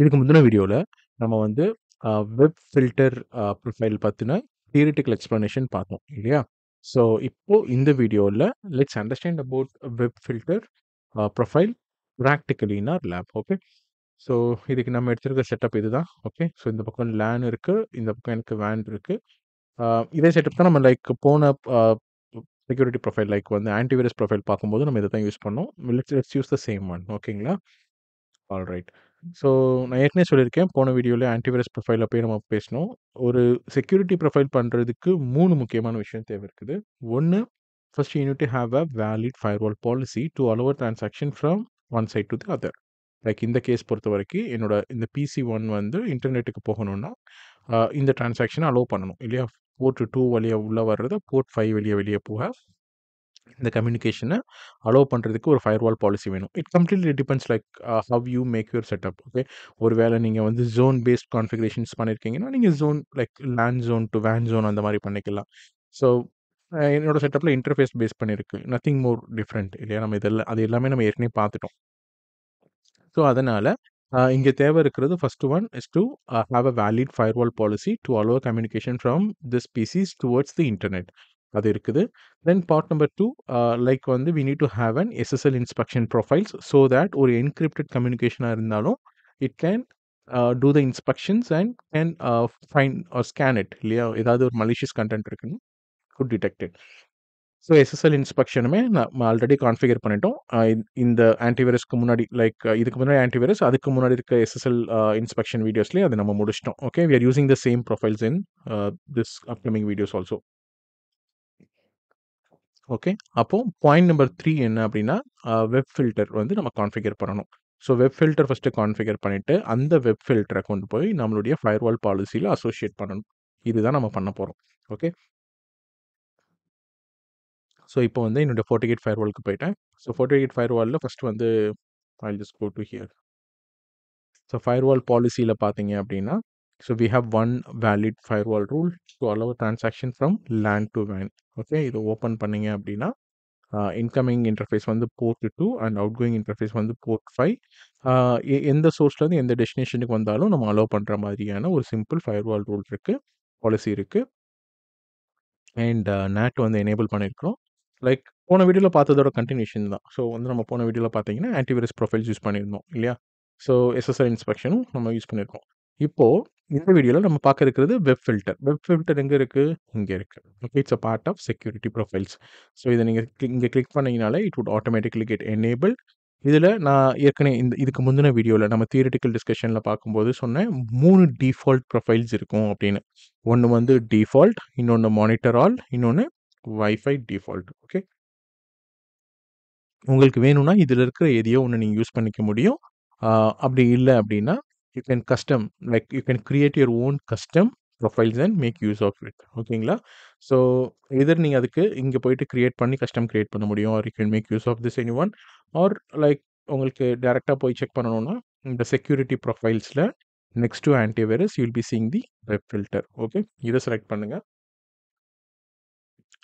இதுக்கு முந்தின வீடியோல நம்ம வந்து வெப் ஃபில்டர் ப்ரொஃபைல் பத்தின தியரிட்டிக்கல் எக்ஸ்ப்ளனேஷன் பார்த்தோம் இல்லையா? ஸோ இப்போ இந்த வீடியோல let's understand about web filter profile practically in our lab. Okay. So இதுக்கு நம்ம எடுத்திருக்க செட்டப் இதுதான். ஓகே. ஸோ இந்த பக்கம் லேன் இருக்கு, இந்த பக்கம் எனக்கு வேன் இருக்கு. இதே செட்டப் தான் நம்ம லைக் போன செக்யூரிட்டி ப்ரொஃபைல் லைக் வந்து ஆன்டிவைரஸ் ப்ரொஃபைல் பார்க்கும்போது நம்ம இதை தான் யூஸ் பண்ணோம். Let's use the same one. ஓகேங்களா? ஆல்ரைட். ஸோ நான் ஏற்கனவே சொல்லியிருக்கேன், போன வீடியோல ஆன்டிவைரஸ் ப்ரொஃபைல போய் நம்ம பேசினோம். ஒரு செக்யூரிட்டி ப்ரொஃபைல் பண்ணுறதுக்கு 3 முக்கியமான விஷயம் தேவை இருக்குது. 1 first you need to have a valid firewall policy to allow a transaction from one side to the other. Like இந்த கேஸ் பொறுத்தவரைக்கும் என்னோட இந்த PC1 வந்து இன்டர்நெட்டுக்கு போகணும்னா, இந்த டிரான்சாக்ஷன அலோவ் பண்ணணும் இல்லையா? போர்ட் 2 வழியா உள்ள வர்றத போர்ட் 5 வெளிய போக இந்த கம்யூனிகேஷனை அலோவ் பண்ணுறதுக்கு ஒரு ஃபயர்வால் பாலிசி வேணும். It completely depends like how you make your setup. Okay. ஒரு வேளை நீங்கள் வந்து ஜோன் பேஸ்ட் கான்ஃபிகரேஷன்ஸ் பண்ணியிருக்கீங்கன்னா நீங்கள் zone like LAN zone to வேன் ஜோன் அந்த மாதிரி பண்ணிக்கலாம். ஸோ என்னோட செட்டப்பில் இன்டர்ஃபேஸ் பேஸ் பண்ணியிருக்கு. நத்திங் மோர் டிஃப்ரெண்ட் இல்லையா? நம்ம இதெல்லாம் அது எல்லாமே நம்ம ஏற்கனவே பார்த்துட்டோம். ஸோ அதனால் இங்கே தேவை இருக்கிறது first one is to have a valid firewall policy to allow communication from this PCs towards the internet. அது இருக்குது. தென் பார்ட் நம்பர் 2 லைக் வந்து we need to have an SSL inspection profiles so that ஒரு encrypted கம்யூனிகேஷனாக இருந்தாலும் it can do the inspections and can find or scan it இல்லையா? ஏதாவது ஒரு malicious content இருக்குன்னு குட் டிடெக்டட். ஸோ SSL இன்ஸ்பெக்ஷனுமே நம்ம ஆல்ரெடி கான்ஃபிகர் பண்ணிட்டோம். இந்த ஆன்டிவைரஸ்க்கு முன்னாடி லைக் இதுக்கு முன்னாடி ஆன்டிவைரஸ், அதுக்கு முன்னாடி இருக்க SSL இன்ஸ்பெக்ஷன் வீடியோஸ்லேயே அதை நம்ம முடிச்சிட்டோம். Okay. We are using the same profiles in this upcoming videos also. Okay. அப்போ பாயிண்ட் நம்பர் 3 என்ன அப்படின்னா, வெப் ஃபில்டர் வந்து நம்ம கான்ஃபிகர் பண்ணணும். So web filter first configure பண்ணிவிட்டு அந்த வெப் ஃபில்டரை கொண்டு போய் நம்மளுடைய ஃபயர்வால் பாலிசியில் அசோசியேட் பண்ணணும். இதுதான் நம்ம பண்ண போகிறோம். ஓகே. ஸோ இப்போ வந்து என்னோட FortiGate ஃபயர்வாலுக்கு போயிட்டேன். ஸோ FortiGate ஃபயர்வாலில் ஃபஸ்ட்டு வந்து I'll just go to here. So firewall பாலிசியில் பார்த்தீங்க அப்படின்னா, so we have one valid firewall rule to allow transaction from LAN to வேன். ஓகே. இது ஓப்பன் பண்ணீங்க அப்படின்னா இன்கமிங் இன்டர்ஃபேஸ் வந்து போர்ட் 2 அண்ட் அவுட்கோயிங் இன்டர்ஃபேஸ் வந்து போர்ட் 5. எந்த சோர்ஸ்லேருந்து எந்த டெஸ்டினேஷனுக்கு வந்தாலும் நம்ம அலோவ் பண்ணுற மாதிரியான ஒரு சிம்பிள் ஃபயர்வால் ரூல் இருக்குது, பாலிசி இருக்குது. அண்ட் NAT வந்து எனேபிள் பண்ணியிருக்கிறோம். லைக் போன வீடியோவில் பார்த்ததோட கண்டினியூஷன் தான். ஸோ வந்து நம்ம போன வீடியோவில் பார்த்தீங்கன்னா ஆன்டிவைரஸ் ப்ரொஃபைல்ஸ் யூஸ் பண்ணியிருந்தோம் இல்லையா? ஸோ SSL இன்ஸ்பெக்ஷனும் நம்ம யூஸ் பண்ணியிருக்கோம். இப்போது இந்த வீடியோவில் நம்ம பார்க்க இருக்கிறது வெப் ஃபில்டர். வெப் ஃபில்டர் எங்கே இருக்குது? இங்கே இருக்குது. Okay. It's a part of security profiles. So இதை நீங்கள் இங்கே கிளிக் பண்ணிங்கனாலே it would automatically get enable. இதில் நான் ஏற்கனவே இதுக்கு முந்தின வீடியோவில் நம்ம தியரிட்டிக்கல் டிஸ்கஷனில் பார்க்கும்போது சொன்னேன் 3 டிஃபால்ட் ப்ரொஃபைல்ஸ் இருக்கும் அப்படின்னு. ஒன்று வந்து டிஃபால்ட், இன்னொன்று மானிட்டர் ஆல், இன்னொன்று வைஃபை டிஃபால்ட். ஓகே. உங்களுக்கு வேணும்னா இதில் இருக்கிற எதையோ ஒன்று நீங்கள் யூஸ் பண்ணிக்க முடியும். அப்படி இல்லை அப்படின்னா you can custom like you can create your own custom profiles and make use of it. ஓகேங்களா? ஸோ எதர் நீங்கள் அதுக்கு இங்கே போயிட்டு கிரியேட் பண்ணி கஸ்டம் கிரியேட் பண்ண முடியும். Or you can make use of this any one. Or like உங்களுக்கு டேரெக்டாக போய் செக் பண்ணணும்னா இந்த செக்யூரிட்டி ப்ரொஃபைல்ஸில் next to antivirus you will be seeing the web filter. Okay. இதை செலக்ட் பண்ணுங்கள்.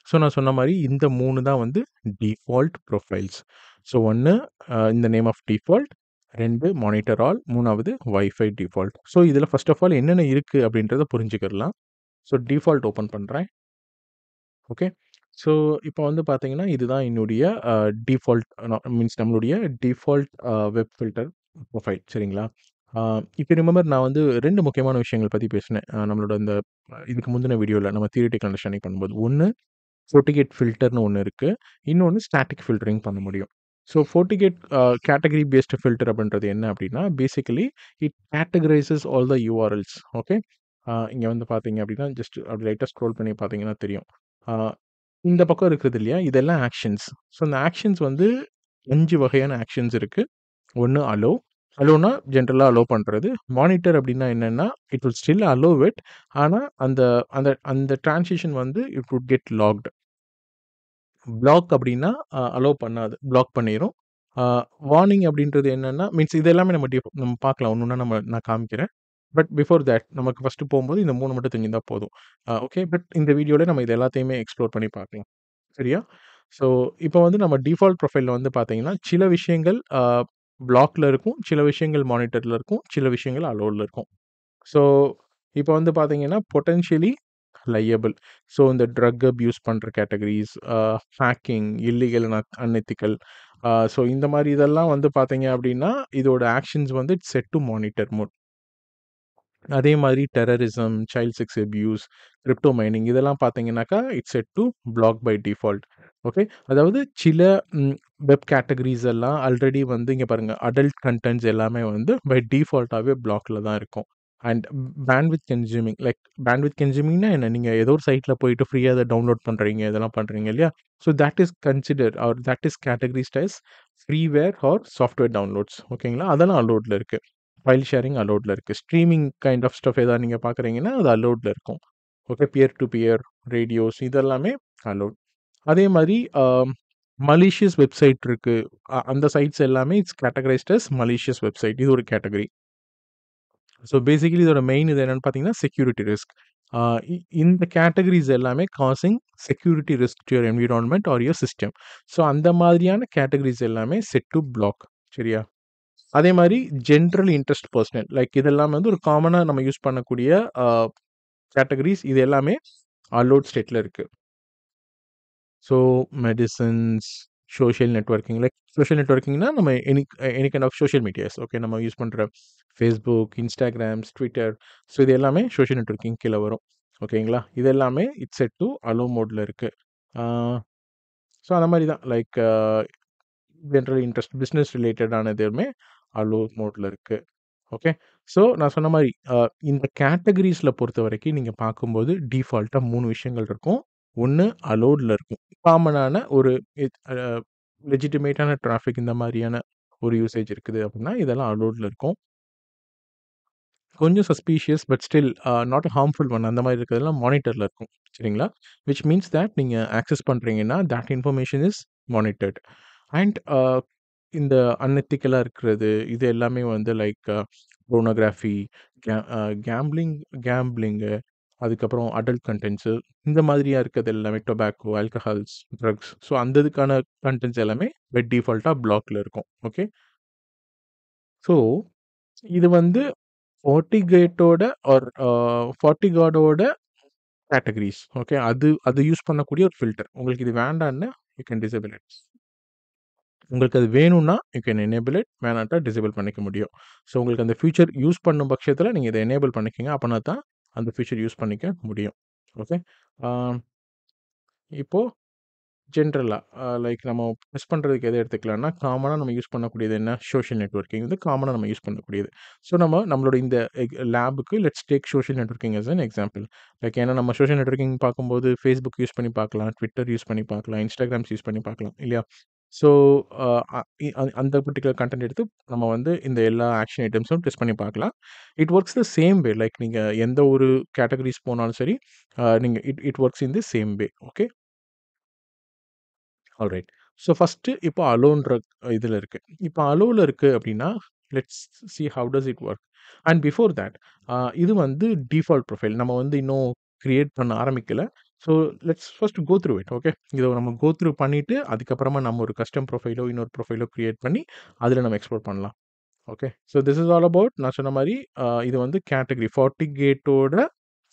ஸோ நான் சொன்ன மாதிரி இந்த 3 தான் வந்து டிஃபால்ட் ப்ரொஃபைல்ஸ். ஸோ 1 இந்த name of default, 2 monitor all, 3வது வைஃபை டிஃபால்ட். ஸோ இதில் ஃபர்ஸ்ட் ஆஃப் ஆல் என்னென்ன இருக்குது அப்படின்றத புரிஞ்சுக்கிடலாம். ஸோ டிஃபால்ட் ஓப்பன் பண்ணுறேன். ஓகே. ஸோ இப்போ வந்து பார்த்தீங்கன்னா இதுதான் என்னுடைய டிஃபால்ட் மீன்ஸ் நம்மளுடைய டிஃபால்ட் வெப் ஃபில்டர் ப்ரொஃபைல். சரிங்களா? இப்போ ரிமெம்பர் நான் வந்து 2 முக்கியமான விஷயங்கள் பற்றி பேசினேன். நம்மளோட இந்த இதுக்கு முந்தின வீடியோவில் நம்ம தியரிட்டிக்கல் அண்டர்ஸ்டாண்டிங் பண்ணும்போது. 1 FortiGate ஃபில்டர்னு ஒன்று இருக்குது. இன்னொன்று ஸ்டாட்டிக் ஃபில்டரிங் பண்ண முடியும். So FortiGate category based filter அப்படின்றது என்ன அப்படின்னா, basically it categorises all the URLs. Okay. இங்கே வந்து பார்த்தீங்க அப்படின்னா ஜஸ்ட் அப்படி லைட்டாக ஸ்க்ரோல் பண்ணி பார்த்தீங்கன்னா தெரியும். இந்த பக்கம் இருக்குது இல்லையா? இதெல்லாம் ஆக்ஷன்ஸ். ஸோ இந்த ஆக்ஷன்ஸ் வந்து 5 வகையான ஆக்ஷன்ஸ் இருக்கு. 1 அலோ. அலோனா ஜென்ரலா அலோ பண்றது. மானிட்டர் அப்படின்னா என்னன்னா, it will still allow it. ஆனா அந்த அந்த அந்த டிரான்சிஷன் வந்து it would get logged. Block அப்படின்னா அலோவ் பண்ணாது. பிளாக் பண்ணிரும். அ வார்னிங் அப்படின்றது என்னன்னா, மீன்ஸ் இது எல்லாமே நம்ம பார்க்கலாம். ஒண்ணொண்ணா நான் காமிக்கிறேன். பட் பிஃபோர் தட் நமக்கு ஃபர்ஸ்ட்டு போம்போது இந்த 3 மட்டும் தெரிஞ்சிருந்தா போதும். ஓகே. பட் இந்த வீடியோல நம்ம இது எல்லாத்தையுமே எக்ஸ்ப்ளோர் பண்ணி பார்க்கலாம். சரியா? ஸோ இப்போ வந்து நம்ம டிஃபால்ட் ப்ரொஃபைல்ல வந்து பார்த்தீங்கன்னா, சில விஷயங்கள் பிளாக்ல இருக்கும். சில விஷயங்கள் மானிட்டர்ல இருக்கும். சில விஷயங்கள் அலோவ்ல இருக்கும். ஸோ, இப்ப வந்து பார்த்தீங்கன்னா, பொட்டன்ஷியலி லையபிள். ஸோ, இந்த ட்ரக் அப்யூஸ் பண்ற categories, hacking, illegal and unethical. So, இந்த மாரி இதெல்லாம் வந்து பார்த்தீங்க அப்டின்னா, இதோட ஆக்ஷன்ஸ் வந்து it's set to monitor mode. அதே மாரி terrorism, child sex abuse, crypto mining இதெல்லாம் பார்த்தீங்கன்னாக்கா, it's set to block by default. Okay. அதாவது சில வெப் கேட்டகரீஸ் எல்லாம் ஆல்ரெடி வந்து இங்க பாருங்க, அடல்ட் கன்டென்ட்ஸ் எல்லாமே வந்து பை டிஃபால்ட்டாவே பிளாக்ல தான் இருக்கும். அண்ட் பேண்ட்வித் கன்ஸ்யூமிங் பேண்ட்வித் கன்ஸ்யூமிங்னா என்ன? நீங்க ஏதோ ஒரு சைட்ல போயிட்டு ஃப்ரீயா அத டவுன்லோட் பண்றீங்க, இதெல்லாம் பண்றீங்க இல்லையா? So that is considered or that is categorised as freeware or software downloads. ஓகேங்களா? அதெல்லாம் அலோவ்ட்ல இருக்கு. ஃபைல் ஷேரிங் அலோவ்ட்ல இருக்கு. ஸ்ட்ரீமிங் கைண்ட் ஆஃப் ஸ்டஃப் ஏதாவது நீங்க பார்க்குறீங்கன்னா, அது அலோவ்ட்ல இருக்கும். Okay. Peer to peer radios இதெல்லாமே அலோவ்ட். அதே மாரி மலிஷியஸ் வெப்சைட் இருக்கு. அந்த சைட்ஸ் எல்லாமே it's categorized as malicious website. இது ஒரு கேட்டகரி. ஸோ பேசிக்கலி இதோட மெயின் இது என்னன்னு பார்த்தீங்கன்னா, செக்யூரிட்டி ரிஸ்க். ஆ இந்த கேட்டகரீஸ் எல்லாமே causing security risk to your environment or your system. So அந்த மாதிரியான கேட்டகரீஸ் எல்லாமே செட் டூ பிளாக். சரியா? அதே மாரி ஜென்ரல் இன்ட்ரெஸ்ட் பெர்சனல் இதெல்லாம் வந்து ஒரு காமனா நம்ம யூஸ் பண்ணக்கூடிய அ கேட்டகரீஸ் இது எல்லாமே அலோவ்ட் ஸ்டேட்ல இருக்கு. So medicines, social networking social நெட்வொர்க்கிங்னா நம்ம any kind of social medias. Okay. நம்ம யூஸ் பண்ற Facebook, Instagram, Twitter. ஸோ இது எல்லாமே சோஷியல் நெட்வொர்க்கிங் கீழ வரும். ஓகேங்களா? இது எல்லாமே இட்ஸ் செட் டூ அலோவ் மோட்ல இருக்கு. ஆ ஸோ அந்த மாரி தான் ஜெனரல் இன்ட்ரெஸ்ட் பிசினஸ் ரிலேட்டடான எதுவுமே அலோவ் மோட்ல இருக்கு. ஓகே. ஸோ நான் சொன்ன மாரி இந்த கேட்டகரீஸ்ல பொறுத்தவரைக்கும் நீங்க பார்க்கும்போது டிஃபால்ட்டா 3 விஷயங்கள் இருக்கும். 1 அலோவ்ட்ல இருக்கும். காமனான ஒரு இத் அ லெஜிட்டிமேட்டான டிராஃபிக் இந்த மாரியான ஒரு யூசேஜ் இருக்குது அப்டின்னா, இதெல்லாம் அலோவ்ட்ல இருக்கும். கொஞ்சம் suspicious but still not harmful one அந்த மாரி இருக்கிறதெல்லாம் மானிட்டர்ல இருக்கும். சரிங்களா? விச் மீன்ஸ் தட் நீங்க ஆக்சஸ் பண்றீங்கன்னா, that information is monitored. And இந்த அன்எத்திக்கலா இருக்கிறது, இது எல்லாமே வந்து போர்னோகிராஃபி, கே அ கேம்பிளிங் கேம்பிளிங்கு, அதுக்கப்புறம் அடல்ட் கன்டென்ட்ஸு இந்த மாதிரியா இருக்கிறது எல்லாமே டொபாக்கோ, ஆல்கஹால்ஸ், ட்ரக்ஸ். ஸோ அந்த இதுக்கான கன்டென்ட்ஸ் எல்லாமே பை டிஃபால்ட்டா பிளாக்ல இருக்கும். ஓகே. ஸோ இது வந்து FortiGateஓட ஆர் FortiGuardஓட கேட்டகரீஸ். ஓகே. அது அது யூஸ் பண்ணக்கூடிய ஒரு ஃபில்டர். உங்களுக்கு இது வேண்டான்னா, யூ கேன் டிசேபிள் இட். உங்களுக்கு அது வேணும்னா, யூ கேன் எனேபிள் இட். வேணாட்டா டிசேபிள் பண்ணிக்க முடியும். ஸோ உங்களுக்கு அந்த ஃபியூச்சர் யூஸ் பண்ணும் பட்சத்தில நீங்க இத எனேபிள் பண்ணிக்கங்க. அப்பனா தான் அந்த ஃபியூச்சர் யூஸ் பண்ணிக்க முடியும். ஓகே. ஆ இப்போ ஜென்ரலா நம்ம மிஸ் பண்றதுக்கு எத எடுத்துக்கலாம்னா, காமனா நம்ம யூஸ் பண்ணக்கூடியது என்ன? சோஷியல் நெட்வொர்க்கிங் வந்து காமனா நம்ம யூஸ் பண்ணக்கூடியது. ஸோ நம்மளோட இந்த லேப்க்கு let's take social networking as an example. ஏன்னா நம்ம சோஷியல் நெட்வொர்க்கிங் பார்க்கும்போது Facebook யூஸ் பண்ணி பார்க்கலாம், Twitter யூஸ் பண்ணி பார்க்கலாம், Instagrams யூஸ் பண்ணி பார்க்கலாம் இல்லையா? ஸோ அ அ இ அந்த பர்ட்டிகுலர் கன்டென்ட் எடுத்து நம்ம வந்து இந்த எல்லா ஆக்ஷன் ஐட்டம்ஸும் டெஸ்ட் பண்ணி பார்க்கலாம். It works the same way. நீங்க எந்த ஒரு கேட்டகரீஸ் போனாலும் சரி, நீங்க it it works in the same way. Okay. Alright. So first இப்போ அலோன்ற இதுல இருக்கு. இப்போ அலோல இருக்கு அப்டின்னா, let's see how does it work. And before that இது வந்து டிஃபால்ட் ப்ரொஃபைல். நம்ம வந்து இன்னும் கிரியேட் பண்ண ஆரம்பிக்கல. So let's first go through it. Okay. இத நம்ம கோ த்ரூ பண்ணிட்டு, அதுக்கப்புறமா நம்ம ஒரு கஸ்டம் ப்ரொஃபைலோ, இன்னொரு ப்ரொஃபைலோ கிரியேட் பண்ணி, அதுல நம்ம எக்ஸ்ப்ளோர் பண்ணலாம். Okay. So this is all about நான் சொன்ன மாரி இது வந்து கேட்டகரி FortiGateஓட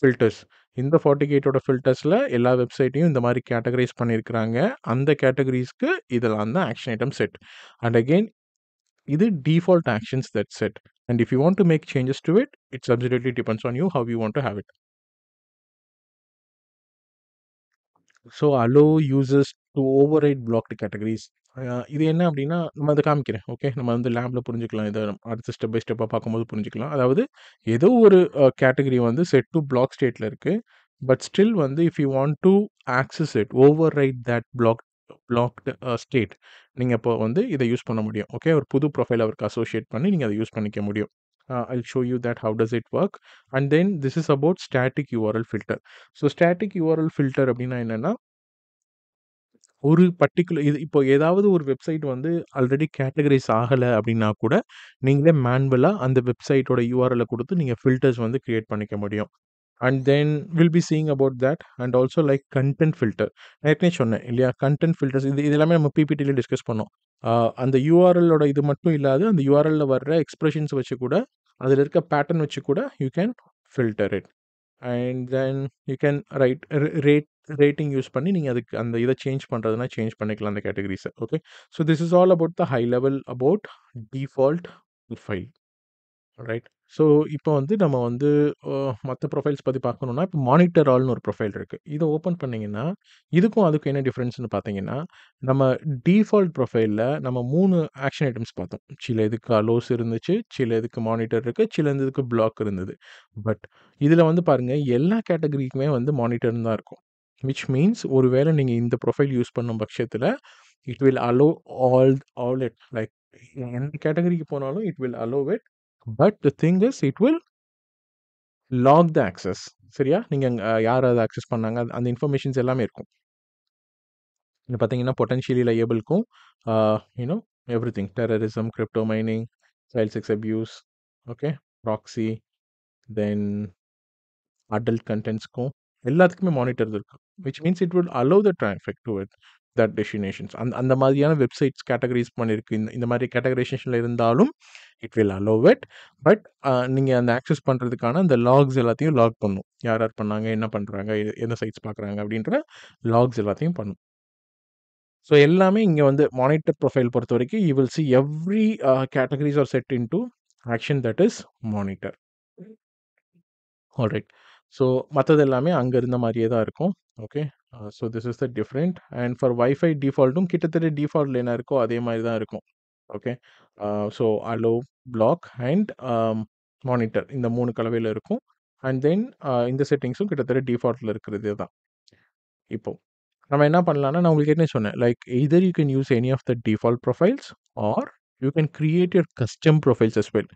ஃபில்டர்ஸ். இந்த FortiGateஓட ஃபில்டர்ஸ்ல எல்லா வெப்சைட்டையும் இந்த மாரி கேட்டகரைஸ் பண்ணியிருக்கிறாங்க. அந்த கேட்டகரீஸ்க்கு இதெல்லாம் தான் action item set. And again இது default actions that set. And if you want to make changes to it, it's absolutely depends on you how you want to have it. So allow users to override blocked categories. இது என்ன அப்டின்னா, நம்ம அத காமிக்கிறேன். Okay. நம்ம வந்து லேப்ல புரிஞ்சுக்கலாம். இத அடுத்த ஸ்டெப் பை ஸ்டெப்பா பார்க்கும்போது புரிஞ்சுக்கலாம். அதாவது ஏதோ ஒரு கேட்டகரி வந்து செட் டூ பிளாக் ஸ்டேட்ல இருக்கு. பட் ஸ்டில் வந்து if you want to access it, overwrite that blocked state. நீங்க இப்போ வந்து இத யூஸ் பண்ண முடியும். ஓகே. ஒரு புது ப்ரொஃபைல் அவருக்கு அசோசியேட் பண்ணி நீங்க அத யூஸ் பண்ணிக்க முடியும். ஐல் show you that have does it work. And then this is about static URL filter. So static URL filter அப்டின்னா என்னன்னா, ஒரு பர்ட்டிகுலர் இது இப்போ ஏதாவது ஒரு வெப்சைட் வந்து ஆல்ரெடி கேட்டகரைஸ் ஆகல அப்டின்னா கூட, நீங்களே மேனுவலா அந்த வெப்சைட்டோட URL குடுத்து நீங்க ஃபில்டர்ஸ் வந்து கிரியேட் பண்ணிக்க முடியும். And then will be seeing about that and also content filter. நான் ஏற்கனவே சொன்னேன் இல்லையா? கன்டென்ட் ஃபில்டர்ஸ் இது இது எல்லாமே நம்ம PPTல டிஸ்கஸ் பண்ணோம். அந்த யூஆர்எல்லோட இது மட்டும் இல்லாது, அந்த யூஆர்எல்ல வர்ற எக்ஸ்பிரஷன்ஸ் வச்சு கூட, அதில இருக்க பேட்டர்ன் வச்சு கூட you can filter it. And then you can write rating use பண்ணி நீங்க அதுக்கு அந்த இத சேஞ்ச் பண்றதுனா சேஞ்ச் பண்ணிக்கலாம் அந்த கேட்டகரீஸ. Okay. So this is all about the high level about default profile. Right. So இப்போ வந்து நம்ம வந்து மத்த ப்ரொஃபைல்ஸ் பத்தி பார்க்கணும்னா, இப்போ மானிட்டர் ஆல்னு ஒரு ப்ரொஃபைல் இருக்கு. இத ஓப்பன் பண்ணீங்கன்னா, இதுக்கும் அதுக்கும் என்ன டிஃபரன்ஸ்ன்னு பார்த்தீங்கன்னா, நம்ம டிஃபால்ட் ப்ரொஃபைல்ல நம்ம 3 ஆக்ஷன் ஐட்டம்ஸ் பார்த்தோம். சில இதுக்கு அலோஸ் இருந்துச்சு, சில இதுக்கு மானிட்டர் இருக்கு, சில இதுக்கு பிளாக் இருந்தது. பட் இதில வந்து பாருங்க, எல்லா கேட்டகரிக்குமே வந்து மானிட்டர்ன்னு தான் இருக்கும். விச் மீன்ஸ் ஒருவேளை நீங்க இந்த ப்ரொஃபைல் யூஸ் பண்ணும் பட்சத்தில, it will allow all it like எந்த கேட்டகரிக்கு போனாலும் it will allow it. But the thing is it will log the access. சரியா? நீங்க அங்க யார் அத ஆக்சஸ் பண்ணாங்க, அந்த இன்ஃபர்மேஷன்ஸ் எல்லாமே இருக்கும். இங்க பார்த்தீங்கன்னா, பொட்டன்ஷியலி லையபிள்க்கும் ah you know everything terrorism, crypto mining, child sex abuse, okay, proxy, then adult கன்டென்ட்ஸ்க்கும் எல்லாத்துக்குமே மானிட்டர் இருக்கு. Which means it will allow the traffic to it that destinations. அந்த மாதிரியான வெப்சைட்ஸ் கேட்டகரைஸ் பண்ணியிருக்கு. இந்த மாதிரி கேட்டகரைசேஷன்ல இருந்தாலும் it will allow it. But நீங்க அந்த ஆக்சஸ் பண்றதுக்கான அந்த லாக்ஸ் எல்லாத்தையும் லாக் பண்ணும். யார் யார் பண்ணாங்க, என்ன பண்றாங்க, என்ன சைட்ஸ் பார்க்குறாங்க அப்படின்ற லாக்ஸ் எல்லாத்தையும் பண்ணும். ஸோ எல்லாமே இங்க வந்து மானிட்டர் ப்ரொஃபைல் பொறுத்தவரைக்கும் you will see every categories are set into action that is monitor. Alright. So மத்தது எல்லாமே அங்க இருந்த மாரியே தான் இருக்கும். Okay. So this is the different. And for wifi டிஃபால்ட்டும் கிட்டத்தட்ட டிஃபால்ட்ல என்ன இருக்கோ அதே மாரி தான் இருக்கும். Okay. So allow, block and monitor இந்த 3 கலவையில இருக்கும். அண்ட் தென் இந்த செட்டிங்ஸும் கிட்டத்தட்ட டிஃபால்ட்ல இருக்கிறதே தான். இப்போ நம்ம என்ன பண்ணலாம்னா, நான் உங்களுக்கு ஏற்கனவே சொன்னேன். Like either you can use any of the default profiles or you can create your custom profiles as well.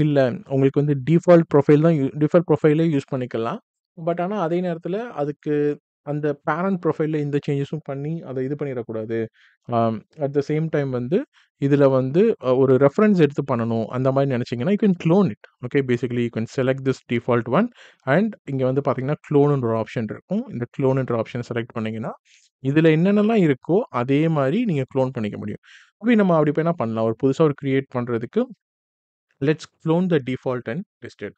இல்ல உங்களுக்கு வந்து டிஃபால்ட் ப்ரொஃபைல் தான் டிஃபால்ட் ப்ரொஃபைலே யூஸ் பண்ணிக்கலாம். பட் ஆனா அதே நேரத்தில அதுக்கு அந்த பேரண்ட் ப்ரொஃபைல்ல இந்த சேஞ்சஸும் பண்ணி அத இது பண்ணிறக்கூடாது. அட் த சேம் டைம் வந்து இதில வந்து ஒரு ரெஃபரன்ஸ் எடுத்து பண்ணணும். அந்த மாரி நெனச்சீங்கன்னா, you can clone it. Okay. Basically you can select this default one and இங்க வந்து பார்த்தீங்கன்னா, க்ளோனுன்ற ஒரு ஆப்ஷன் இருக்கும். இந்த க்ளோனுன்ற ஆப்ஷன செலக்ட் பண்ணீங்கன்னா, இதில என்னென்னலாம் இருக்கோ அதே மாரி நீங்க க்ளோன் பண்ணிக்க முடியும். நம்ம அப்படி இப்ப என்ன பண்ணலாம், ஒரு புதுசா ஒரு கிரியேட் பண்றதுக்கு let's clone the default and test it.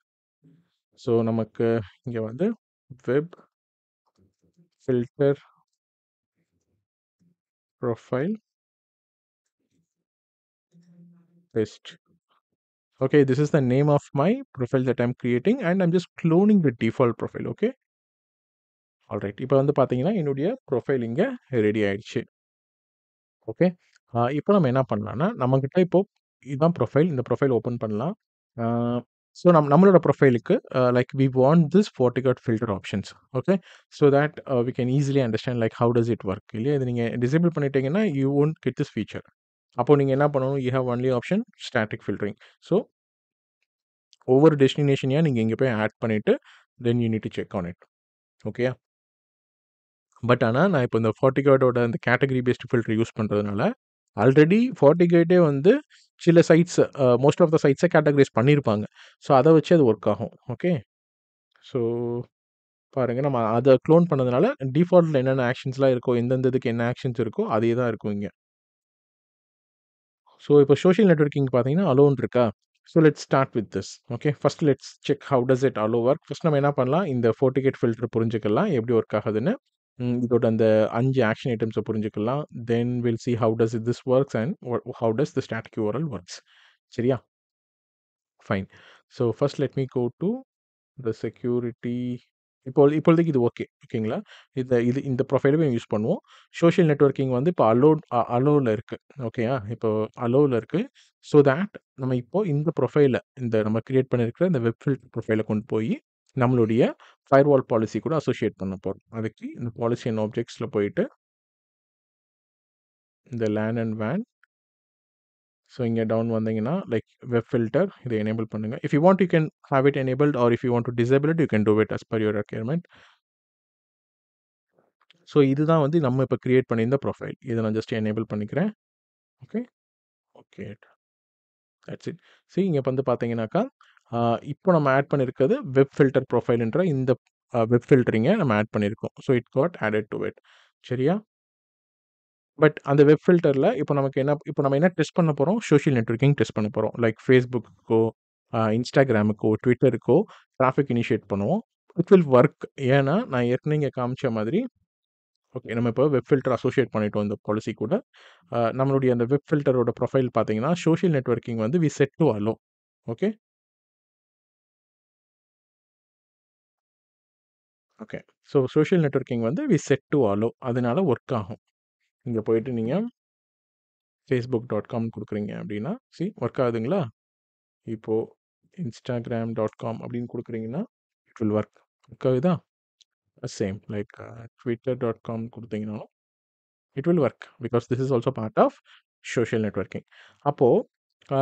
So நமக்கு இங்க வந்து web filter profile test. Okay, this is the name of my profile that I'm creating and I'm just cloning the default profile. Okay. Alright. இப்போ வந்து பார்த்தீங்கன்னா, என்னுடைய profile இங்க ready ஆயிடுச்சு. Okay. இப்போ நம்ம என்ன பண்ணலாம்னா, நம்மகிட்ட இப்போ இதான் ப்ரொஃபைல். இந்த ப்ரொஃபைல் ஓப்பன் பண்ணலாம். ஆ ஸோ நம்மளோட ப்ரொஃபைலுக்கு like we want this FortiGuard filter options. Okay. So that we can easily understand like how does it work இல்லையா? இத நீங்க டிசேபிள் பண்ணிட்டீங்கன்னா, you won't get this feature. அப்போ நீங்க என்ன பண்ணணும், you have only option static filtering. So ஒவ்வொரு டெஸ்டினேஷனையா நீங்க இங்க போய் ஆட் பண்ணிட்டு, then you need to check on it. ஓகேயா? பட் ஆனா, நான் இப்போ இந்த FortiGuardஓட அந்த கேட்டகரி பேஸ்ட் ஃபில்டர் யூஸ் பண்றதுனால, ஆல்ரெடி FortiGuardே வந்து சில சைட்ஸ் மோஸ்ட் ஆஃப் த சைட்ஸ கேட்டகரைஸ் பண்ணியிருப்பாங்க. ஸோ அத வச்சு அது ஒர்க் ஆகும். ஓகே. ஸோ பாருங்க நம்ம அத க்ளோன் பண்ணதுனால, டிஃபால்ட்ல என்னென்ன ஆக்ஷன்ஸ்லாம் இருக்கோ, எந்தெந்த இதுக்கு என்ன ஆக்ஷன்ஸ் இருக்கோ, அதே தான் இருக்கும் இங்க. ஸோ இப்போ சோஷியல் நெட்வொர்க்கிங் பார்த்தீங்கன்னா, அலோன்னு இருக்கா? So let's start with this. Okay. First let's check how does it allow work. ஃபர்ஸ்ட் நம்ம என்ன பண்ணலாம், இந்த FortiGate ஃபில்டர் புரிஞ்சுக்கலாம். எப்படி ஒர்க் ஆகுதுன்னு. இதோட அந்த 5 ஆக்ஷன் ஐட்டம்ஸ புரிஞ்சுக்கலாம். Then will see how does this works and how does the static URL works. சரியா? Fine. So first let me go to the security. இப்பொழுதைக்கு இது ஓகே. ஓகேங்களா? இந்த ப்ரொஃபைலவே யூஸ் பண்ணுவோம். சோஷியல் நெட்வொர்க்கிங் வந்து இப்போ அலோவ்ல இருக்கு. ஓகேயா? இப்போ அலோவ்ல இருக்கு. ஸோ தட் நம்ம இப்போ இந்த ப்ரொஃபைல இந்த நம்ம கிரியேட் பண்ணியிருக்கிற இந்த வெப் ஃபில்டர் ப்ரொஃபைல கொண்டு போய் நம்மளுடைய ஃபயர்வால் பாலிசி கூட அசோசியேட் பண்ண போறோம். அதுக்கு இந்த பாலிசி அண்ட் ஆப்ஜெக்ட்ஸ்ல போயிட்டு இந்த லேன் அண்ட் வேன். ஸோ இங்க டவுன் வந்தீங்கன்னா, லைக் வெப் ஃபில்டர் இத எனேபிள் பண்ணுங்க. If you want you can have it enabled or if you want to disable it you can do it as per your requirement. So இதுதான் வந்து நம்ம இப்போ create பண்ணியிருந்த profile. இத நான் ஜஸ்ட் எனேபிள் பண்ணிக்கிறேன். ஓகே. ஓகே. That's it. இங்க வந்து பார்த்தீங்கன்னாக்கா, இப்போ நம்ம ஆட் பண்ணியிருக்கிறது வெப் ஃபில்டர் ப்ரொஃபைல்ன்ற இந்த வெப் ஃபில்டரிங்க நம்ம ஆட் பண்ணியிருக்கோம். So it got added to it. சரியா? பட் அந்த வெப் ஃபில்டர்ல இப்போ நம்ம என்ன டெஸ்ட் பண்ண போறோம்? சோஷியல் நெட்வொர்க்கிங் டெஸ்ட் பண்ண போறோம். லைக் Facebookக்கோ, Instagramக்கோ, Twitterக்கோ டிராஃபிக் இனிஷியேட் பண்ணுவோம். It will work. ஏன்னா, நான் ஏற்கனவே இங்க காமிச்ச மாதிரி ஓகே. நம்ம இப்போ வெப் ஃபில்டர் அசோசியேட் பண்ணிட்டோம் இந்த பாலிசி கூட. நம்மளுடைய அந்த வெப் ஃபில்டரோட ப்ரொஃபைல் பார்த்தீங்கன்னா, சோஷியல் நெட்வொர்க்கிங் வந்து we set to allow. Okay. Okay. So social networking வந்து வி செட் டூ அலோ. அதனால ஒர்க் ஆகும். இங்க போயிட்டு நீங்க facebook.com குடுக்குறீங்க அப்படின்னா, ஒர்க் ஆகுதுங்களா? இப்போ instagram.com அப்படின்னு குடுக்குறீங்கன்னா, இட் வில் வொர்க். ஒர்க் ஆகுதா? சேம் லைக் twitter.com குடுத்தீங்கனாலும் it will work. Because this is also part of social networking. அப்போ ஆ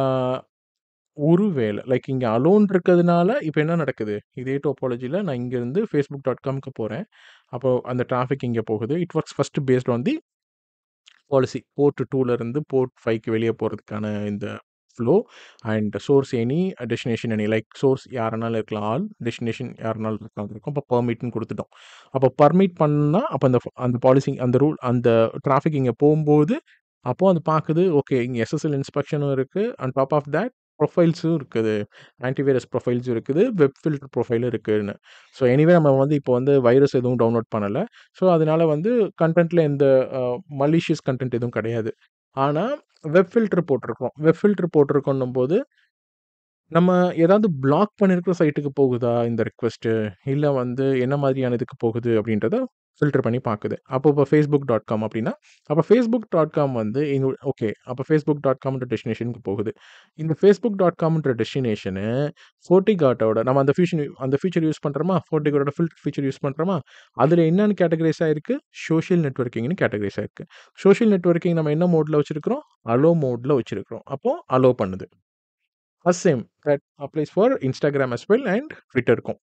ஒருவேள லைக் இங்க அலோன் இருக்கிறதுனால இப்ப என்ன நடக்குது? இதே டோபாலஜில நான் இங்கருந்து facebook.comக்கு போறேன். அப்போ அந்த டிராஃபிக் இங்க போகுது. It works first based on the policy. Port 2ல இருந்து போர்ட் 5க்கு வெளிய போறதுக்கான இந்த flow and source any, destination any. Like source யாருனாலும் இருக்கலாம் ஆல், டெஸ்டினேஷன் யாருனாலும் இருக்கலாம் இருக்கும். அப்போ பெர்மிட்ன்னு குடுத்துட்டோம். அப்போ பர்மிட் பண்ணா அப்ப அந்த பாலிசி அந்த ரூல் அந்த டிராஃபிக் இங்க போம்போது, அப்போ அது பாக்குது ஓகே இங்க எஸ்எஸ்எல் இன்ஸ்பெக்ஷனும் இருக்கு. ஆன் டாப் ஆஃப் தட் ப்ரொஃபைல்ஸும் இருக்குது. ஆன்டிவைரஸ் ப்ரொஃபைல்ஸும் இருக்குது. வெப் ஃபில்டர் ப்ரொஃபைலும் இருக்குன்னு. ஸோ எனிவே நம்ம வந்து இப்போ வந்து வைரஸ் எதுவும் டவுன்லோட் பண்ணல. ஸோ அதனால வந்து கன்டென்ட்ல எந்த மலிஷியஸ் கன்டென்ட் எதுவும் கிடையாது. ஆனா வெப் ஃபில்டர் போட்டிருக்கோம். வெப் ஃபில்டர் போட்டிருக்கோன்னும்போது, நம்ம ஏதாவது பிளாக் பண்ணியிருக்கிற சைட்டுக்கு போகுதா இந்த ரிக்வெஸ்ட்டு? இல்ல வந்து என்ன மாதிரியான இதுக்கு போகுது அப்படின்றத ஃபில்டர் பண்ணி பாக்குது. அப்போ இப்போ facebook.com அப்படின்னா, அப்ப facebook.com வந்து ஓகே. அப்ப facebook.comன்ற டெஸ்டினேஷனுக்கு போகுது. இந்த facebook.comன்ற டெஸ்டினேஷனு FortiGuardஓட நம்ம அந்த ஃபீச்சர் யூஸ் பண்றோமா? FortiGuardஓட ஃபில்டர் ஃபீச்சர் யூஸ் பண்றோமா? அதுல என்னன்னு கேட்டகரைஸ் ஆயிருக்கு? சோஷியல் நெட்வொர்க்கிங்ன்னு கேட்டகரைஸ் ஆயிருக்கு. சோஷியல் நெட்வொர்க்கிங் நம்ம என்ன மோட்ல வச்சிருக்கிறோம்? அலோ மோட்ல வச்சிருக்கிறோம். அப்போ அலோ பண்ணுது. Same that applies for Instagram as well and Twitterக்கும்.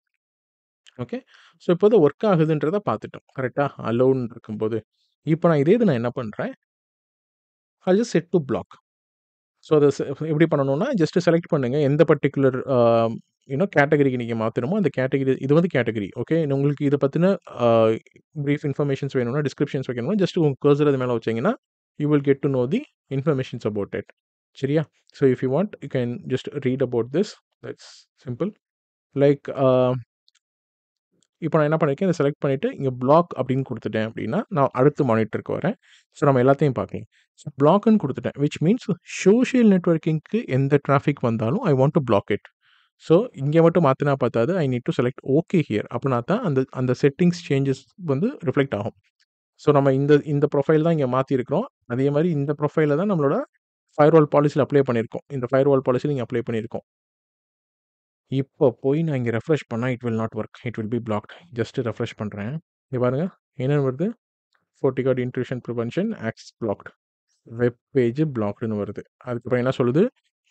ஓகே. ஸோ இப்போ அது வொர்க் ஆகுதுன்றத பார்த்துட்டோம். கரெக்ட்டா? அலோன்னு இருக்கும்போது. இப்போ நான் இதே இது நான் என்ன பண்றேன்? I just set to block. So அத எப்படி பண்ணணும்னா, ஜஸ்ட் செலக்ட் பண்ணுங்க. எந்த பர்ட்டிகுலர் கேட்டகரிக்கு நீங்க மாத்தணுமோ, அந்த கேட்டகரி இது வந்து கேட்டகரி. ஓகே. உங்களுக்கு இத பத்தின அ பிரீஃப் இன்ஃபர்மேஷன்ஸ் வேணும்னா, டிஸ்கிரிப்ஷன்ஸ் வைக்கணும்னா, ஜஸ்ட் உங்க கர்சர் அது மேல வச்சீங்கன்னா, you will get to know the informations about it. சரியா? So if you want, you can just read about this. That's simple. Like இப்போ நான் என்ன பண்ணியிருக்கேன், இத செலக்ட் பண்ணிட்டு, இங்க பிளாக் அப்படின்னு குடுத்துட்டேன் அப்படின்னா, நான் அடுத்த மானிட்டருக்கு வரேன். ஸோ நம்ம எல்லாத்தையும் பார்க்கலாம். ஸோ பிளாக்ன்னு குடுத்துட்டேன். விச் மீன்ஸ் சோஷியல் நெட்வொர்க்கிங்க்கு எந்த டிராஃபிக் வந்தாலும் I want to block it. So இங்க மட்டும் மாத்துனா பத்தாது. I need to select okay here. அப்பனா தான் அந்த அந்த செட்டிங்ஸ் சேஞ்சஸ் வந்து ரிஃப்ளெக்ட் ஆகும். ஸோ நம்ம இந்த இந்த ப்ரொஃபைல் தான் இங்க மாத்தியிருக்கிறோம். அதே மாரி இந்த ப்ரொஃபைல தான் நம்மளோட ஃபயர்வால் பாலிசில அப்ளை பண்ணியிருக்கோம். இந்த ஃபயர்வால் பாலிசில இங்க அப்ளை பண்ணியிருக்கோம். இப்போ போய் நான் இங்க ரெஃப்ரெஷ் பண்ணா it will not work. It will be blocked. Just refresh பண்றேன். இங்க பாருங்க. என்னன்னு வருது? FortiGuard intrusion prevention access blocked. Web page பிளாக்டுன்னு வருது. அதுக்கப்புறம் என்ன சொல்லுது?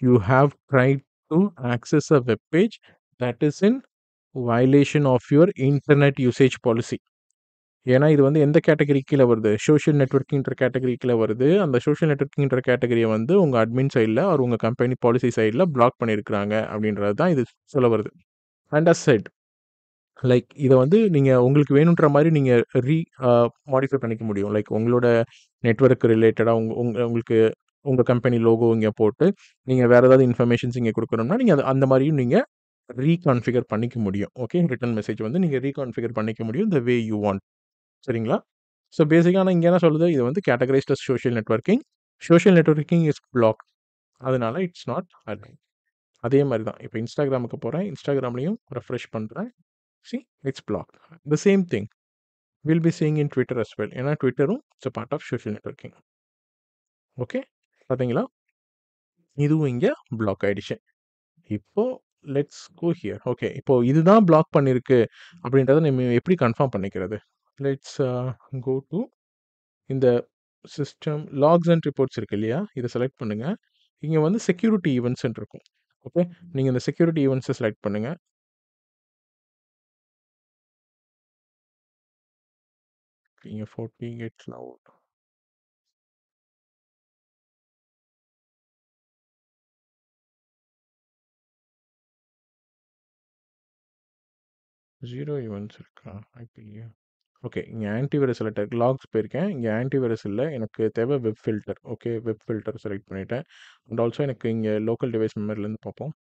You have tried to access a web page that is in violation of your internet usage policy. ஏன்னா இது வந்து எந்த கேட்டகரி கீழ வருது? சோஷியல் நெட்வொர்க்கிங்ன்ற கேட்டகரி கீழ வருது. அந்த சோஷியல் நெட்வொர்க்கிங்ன்ற கேட்டகரிய வந்து உங்க அட்மின் சைட்ல ஆர் உங்க கம்பெனி பாலிசி சைட்ல பிளாக் பண்ணியிருக்கிறாங்க அப்படின்றது தான் இது சொல்ல வருது. அண்ட் அஸ் செட் லைக் இத வந்து நீங்க உங்களுக்கு வேணுன்ற மாரி நீங்க ரீ அ மாடிஃபை பண்ணிக்க முடியும். லைக் உங்களோட நெட்வொர்க் ரிலேட்டடா உங்களுக்கு உங்க கம்பெனி லோகோ இங்க போட்டு, நீங்க வேற ஏதாவது இன்ஃபர்மேஷன்ஸ் இங்க குடுக்கணும்னா, நீங்க அந்த மாரியும் நீங்க ரீகான்ஃபிகர் பண்ணிக்க முடியும். ஓகே. ரிட்டர்ன் மெசேஜ் வந்து நீங்க ரீகான்ஃபிகர் பண்ணிக்க முடியும். The way you want. சரிங்களா? ஸோ பேசிக்கா ஆனா இங்க என்ன சொல்லுது? இது வந்து categorized as social networking. Social networking is blocked. அதனால இட்ஸ் நாட் அலோவ். அதே மாரி தான். இப்ப Instagramக்கு போறேன். Instagramலயும் ரெஃப்ரெஷ் பண்றேன். See, it's blocked. The same thing we'll be seeing in Twitter as well. ஏன்னா ட்விட்டரும் it's a part of social networking. Okay. பார்த்தீங்களா? இதுவும் இங்க பிளாக் ஆயிடுச்சு. இப்போ லெட்ஸ் கோ ஹியர். ஓகே. இப்போ இதுதான் பிளாக் பண்ணிருக்கு அப்படின்றத நம்ம எப்படி கன்ஃபார்ம் பண்ணிக்கிறது? லெட்ஸ் கோ டூ இந்த சிஸ்டம் லாக்ஸ் அண்ட் ரிப்போர்ட்ஸ் இருக்கு இல்லையா? இத செலக்ட் பண்ணுங்க. இங்க வந்து செக்யூரிட்டி ஈவென்ட்ஸ்ன்னு இருக்கும். ஓகே. நீங்க இந்த செக்யூரிட்டி ஈவென்ட்ஸ செலக்ட் பண்ணுங்க. இங்க 40 கெட் கிளவுட். 0 ஈவென்ட்ஸ் இருக்கா? ஐபிஏ. ஓகே. இங்க ஆன்டிவைரஸ் செலக்ட் லாக்ஸ் போயிருக்கேன். இங்க ஆன்டிவைரஸ் இல்ல. எனக்கு தேவை web filter. Okay. Web filter select பண்ணிட்டேன். அண்ட் ஆல்சோ எனக்கு இங்க லோக்கல் டிவைஸ் மெமரிலேருந்து பார்ப்போம்.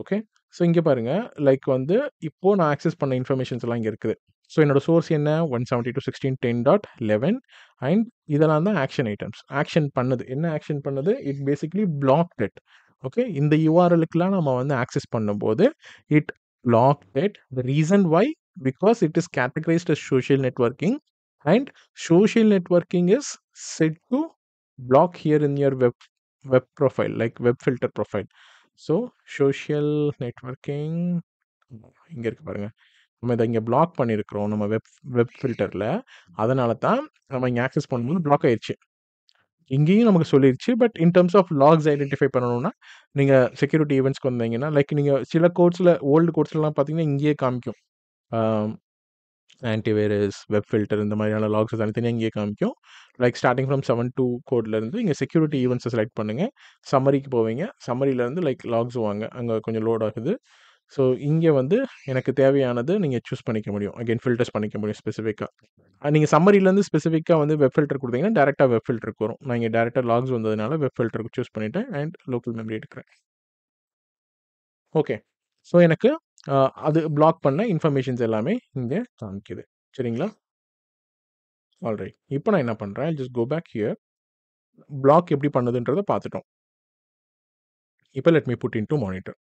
ஓகே. ஸோ இங்க பாருங்க, லைக் வந்து இப்போ நான் ஆக்சஸ் பண்ண இன்ஃபர்மேஷன்ஸ் எல்லாம் இங்க இருக்குது. ஸோ என்னோட சோர்ஸ் என்ன 172.16.10.11 அண்ட் இதெல்லாம் தான் ஆக்ஷன் ஐட்டம்ஸ். ஆக்ஷன் பண்ணுது. என்ன ஆக்ஷன் பண்ணுது? It basically blocked it. Okay. இந்த யுஆர்எல்லுக்குலாம் நம்ம வந்து ஆக்சஸ் பண்ணும்போது, it blocked it. The reason why because it is categorized as social networking and social networking is said to block here in your web profile, like web filter profile. So social networking இங்கே இருக்கு பாருங்க. நம்ம இதை இங்கே black பண்ணியிருக்கிறோம் நம்ம web ஃபில்டரில். அதனால தான் நம்ம இங்கே ஆக்சஸ் பண்ணும்போது பிளாக் ஆயிடுச்சு. இங்கேயும் நமக்கு சொல்லிருச்சு. But in terms of logs identify பண்ணணும்னா நீங்கள் செக்யூரிட்டி ஈவெண்ட்ஸ்க்கு வந்தீங்கன்னா லைக் நீங்கள் சில கோட்ஸில் ஓல்டு கோட்ஸ்லாம் பார்த்தீங்கன்னா இங்கேயே காமிக்கும். ஆன்டிவைரஸ், வெப் ஃபில்டர் இந்த மாதிரியான லாக்ஸ் தனித்தனியாக இங்கேயே காமிக்கும். லைக் ஸ்டார்டிங் ஃப்ரம் 7 கோட்லேருந்து இங்கே செக்யூரிட்டி ஈவெண்ட்ஸை செலக்ட் பண்ணுங்கள். சம்மரிக்கு போவீங்க. சம்மரியிலேருந்து லைக் லாக்ஸ் வாங்க. அங்கே கொஞ்சம் லோட் ஆகுது. ஸோ இங்கே வந்து எனக்கு தேவையானது நீங்கள் சூஸ் பண்ணிக்க முடியும். அகைன் ஃபில்டர்ஸ் பண்ணிக்க முடியும் ஸ்பெசிஃபிக்காக. நீங்கள் சம்மரியிலேருந்து ஸ்பெசிஃபிக்காக வந்து வெப் ஃபில்டர் கொடுத்தீங்கன்னா டேரெக்டாக வெப் ஃபில்டருக்கு வரும். நான் இங்கே டேரெக்டாக லாக்ஸ் வந்ததுனால வெப் ஃபில்டருக்கு சூஸ் பண்ணிவிட்டேன் அண்ட் லோக்கல் மெமரி எடுக்கிறேன். ஓகே. ஸோ எனக்கு அது பிளாக் பண்ண இன்ஃபர்மேஷன்ஸ் எல்லாமே இங்கே காமிக்குது. சரிங்களா? ஆல்ரைட். இப்போ நான் என்ன பண்ணுறேன், just go back here. Block எப்படி பண்ணுதுன்றதை பார்த்துட்டோம். இப்போ let me put into monitor.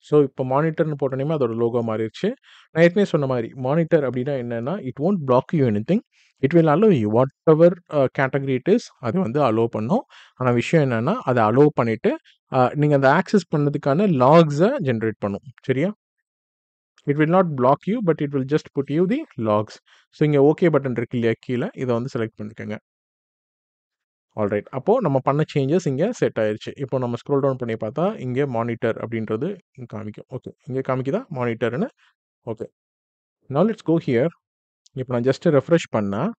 So இப்போ மானிட்டர்னு போட்டோன்னே அதோட லோகோ மாறிடுச்சு. நான் ஏற்கனவே சொன்ன மாதிரி மானிட்டர் அப்படின்னா என்னென்னா it won't block you anything. It will allow you whatever category it is அது வந்து அலோவ் பண்ணும். ஆனால் விஷயம் என்னென்னா அதை அலோவ் பண்ணிவிட்டு நீங்கள் அந்த ஆக்சஸ் பண்ணதுக்கான லாக்ஸை ஜென்ரேட் பண்ணும். சரியா? It will not block you but it will just put you the logs. So இங்கே ஓகே பட்டன் இருக்கு இல்லையா கீழே, இதை வந்து செலக்ட் பண்ணிக்கோங்க. ஆல்ரைட். அப்போது நம்ம பண்ண சேஞ்சஸ் இங்கே செட் ஆயிடுச்சு. இப்போ நம்ம ஸ்க்ரோல் டவுன் பண்ணி பார்த்தா இங்கே மானிட்டர் அப்படின்றது காமிக்கும். ஓகே. இங்கே காமிக்குதா மானிட்டர்னு? Okay. Now let's go here. இப்போ நான் ஜஸ்ட் ரெஃப்ரெஷ் பண்ணால்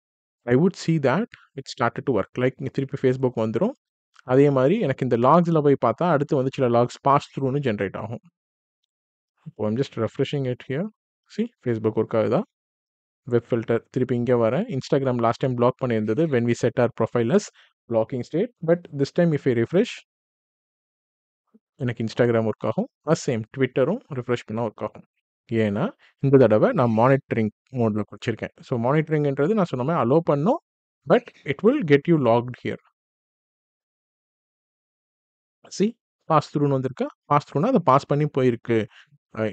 I would see that it started to work. Like இங்கே திருப்பி ஃபேஸ்புக் வந்துடும். அதே மாதிரி எனக்கு இந்த லாக்ஸில் போய் பார்த்தா அடுத்து வந்து சில லாக்ஸ் பாஸ் த்ரூன்னு ஜென்ரேட் ஆகும். இப்போ I'm just refreshing it here. See Facebook work ஆகுதா? வெப் ஃபில்டர் திருப்பி இங்கே வரேன். இன்ஸ்டாகிராம் லாஸ்ட் டைம் பிளாக் பண்ணியிருந்தது when we set our profile as blocking state. But this time if I refresh எனக்கு இன்ஸ்டாகிராம் ஒர்க் ஆகும். Same ட்விட்டரும் refresh பண்ணால் work ஆகும். ஏன்னா இந்த தடவை நான் மானிட்டரிங் மோடில் வச்சுருக்கேன். ஸோ மானிட்டரிங்ன்றது நான் சொன்ன மாதிரி அலோவ் பண்ணும். But it will get you locked here. See pass த்ரூன்னு வந்திருக்கா? பாஸ் த்ரூனா அதை பாஸ் பண்ணி போயிருக்கு.